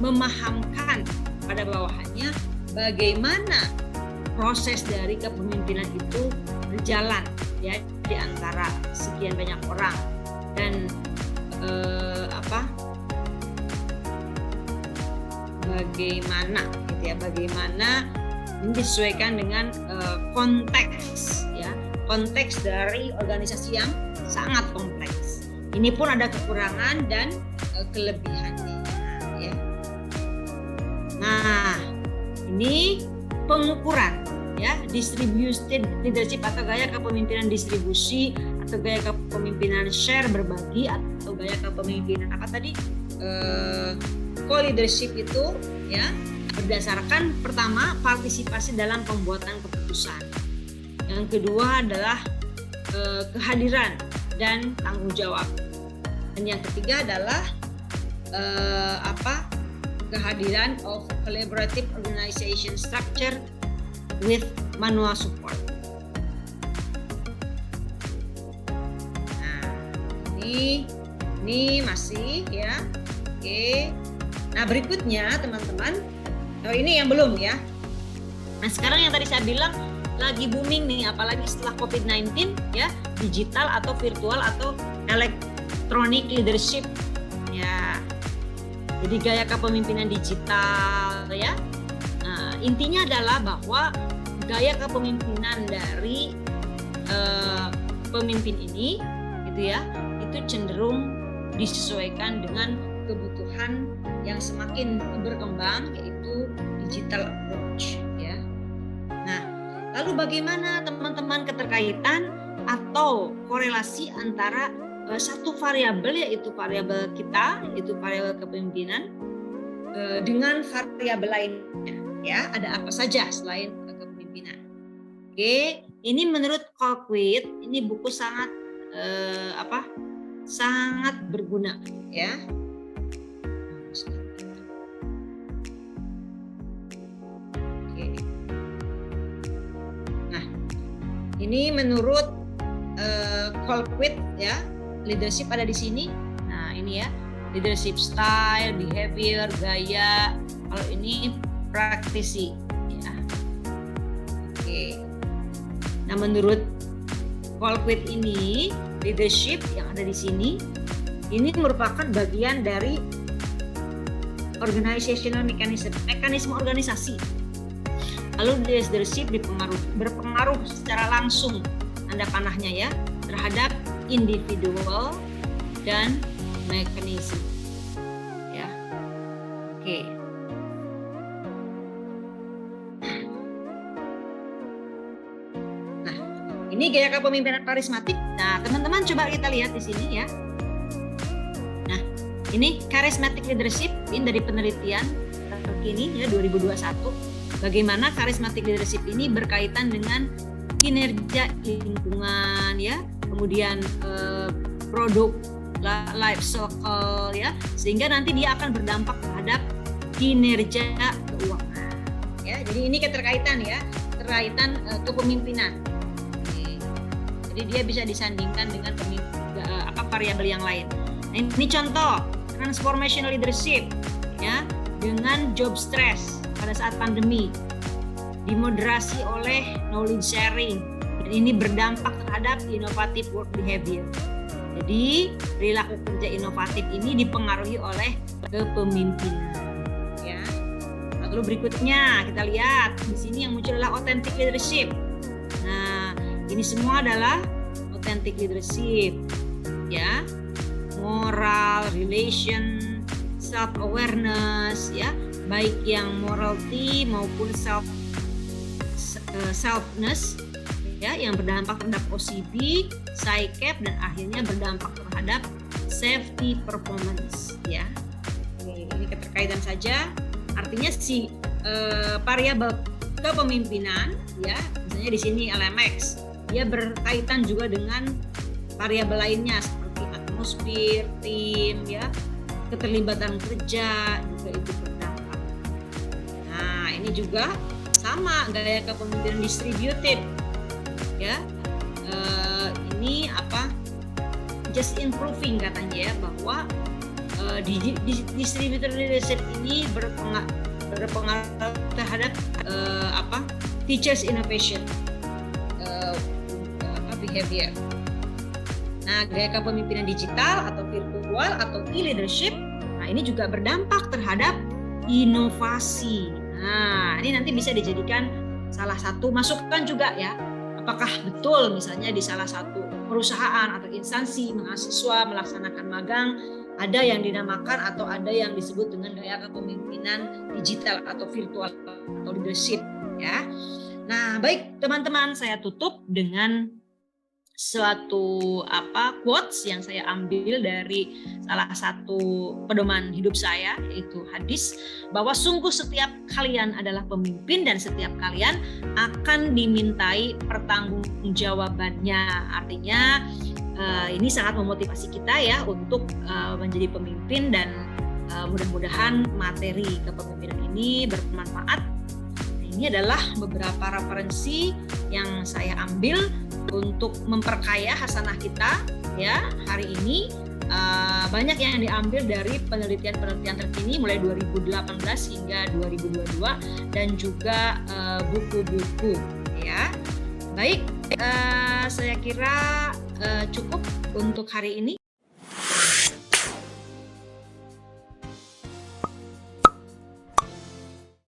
memahamkan pada bawahannya bagaimana proses dari kepemimpinan itu berjalan, ya, di antara sekian banyak orang, dan bagaimana menyesuaikan dengan konteks, ya, konteks dari organisasi yang sangat kompleks. Ini pun ada kekurangan dan kelebihannya, ya. Nah, ini pengukuran, ya, distributed leadership atau gaya kepemimpinan distribusi, atau gaya kepemimpinan share, berbagi, atau gaya kepemimpinan co-leadership itu, ya, berdasarkan pertama partisipasi dalam pembuatan keputusan. Yang kedua adalah kehadiran dan tanggung jawab. Dan yang ketiga adalah kehadiran of collaborative organization structure with manual support. Nah, ini masih, ya. Oke. Nah, berikutnya teman-teman, ini yang belum, ya. Nah, sekarang yang tadi saya bilang lagi booming nih, apalagi setelah COVID-19, ya, digital atau virtual atau electronic leadership, ya. Jadi gaya kepemimpinan digital, ya. Nah, intinya adalah bahwa gaya kepemimpinan dari pemimpin ini, gitu ya, itu cenderung disesuaikan dengan kebutuhan yang semakin berkembang, yaitu digital approach, ya. Nah, lalu bagaimana teman-teman keterkaitan atau korelasi antara satu variabel, yaitu variabel kita, yaitu variabel kepemimpinan, dengan variabel lainnya, ya. Ada apa saja selain kepemimpinan? Oke, ini menurut Colquitt, ini buku sangat sangat berguna, ya. Oke. Nah, ini menurut Colquitt, ya, leadership ada di sini. Nah, ini ya, leadership style, behavior, gaya. Kalau ini praktisi, ya. Oke. Nah, menurut Colquitt ini, leadership yang ada di sini ini merupakan bagian dari organizational mechanism, mekanisme organisasi. Lalu leadership berpengaruh secara langsung tanda panahnya ya terhadap individual dan mekanisme. Ya. Oke. Nah, ini gaya kepemimpinan karismatik. Nah, teman-teman coba kita lihat di sini ya. Nah, ini charismatic leadership ini dari penelitian terkini ya 2021. Bagaimana charismatic leadership ini berkaitan dengan kinerja lingkungan ya, kemudian produk life cycle ya, sehingga nanti dia akan berdampak terhadap kinerja keuangan. Ya, jadi ini keterkaitan ya, keterkaitan kepemimpinan. Jadi dia bisa disandingkan dengan variabel yang lain. Nah, ini contoh transformational leadership ya dengan job stress pada saat pandemi dimoderasi oleh knowledge sharing dan ini berdampak terhadap innovative work behavior. Jadi perilaku kerja inovatif ini dipengaruhi oleh kepemimpinan. Ya. Lalu berikutnya kita lihat di sini yang muncul adalah authentic leadership. Nah, ini semua adalah authentic leadership, ya, moral, relation, self awareness, ya, baik yang morality maupun selfness ya yang berdampak terhadap OCB, PSYCAP dan akhirnya berdampak terhadap safety performance ya. Ini keterkaitan saja. Artinya si variabel kepemimpinan ya, misalnya di sini LMX, dia berkaitan juga dengan variabel lainnya seperti atmosfer, tim ya, keterlibatan kerja juga itu berdampak. Nah, ini juga sama gaya kepemimpinan distributed ya. Ini just improving katanya ya, bahwa distributed leadership ini berpengaruh terhadap teachers innovation behavior. Nah, gaya kepemimpinan digital atau virtual atau e-leadership, nah ini juga berdampak terhadap inovasi. Nah, ini nanti bisa dijadikan salah satu masukan juga ya. Apakah betul misalnya di salah satu perusahaan atau instansi mahasiswa melaksanakan magang ada yang dinamakan atau ada yang disebut dengan gaya kepemimpinan digital atau virtual atau leadership ya. Nah, baik teman-teman, saya tutup dengan suatu quotes yang saya ambil dari salah satu pedoman hidup saya, yaitu hadis, bahwa sungguh setiap kalian adalah pemimpin dan setiap kalian akan dimintai pertanggungjawabannya. Artinya ini sangat memotivasi kita ya untuk menjadi pemimpin dan mudah-mudahan materi kepemimpinan ini bermanfaat. Ini adalah beberapa referensi yang saya ambil untuk memperkaya hasanah kita ya hari ini. Banyak yang diambil dari penelitian-penelitian terkini mulai 2018 hingga 2022 dan juga buku-buku ya. Baik, saya kira cukup untuk hari ini.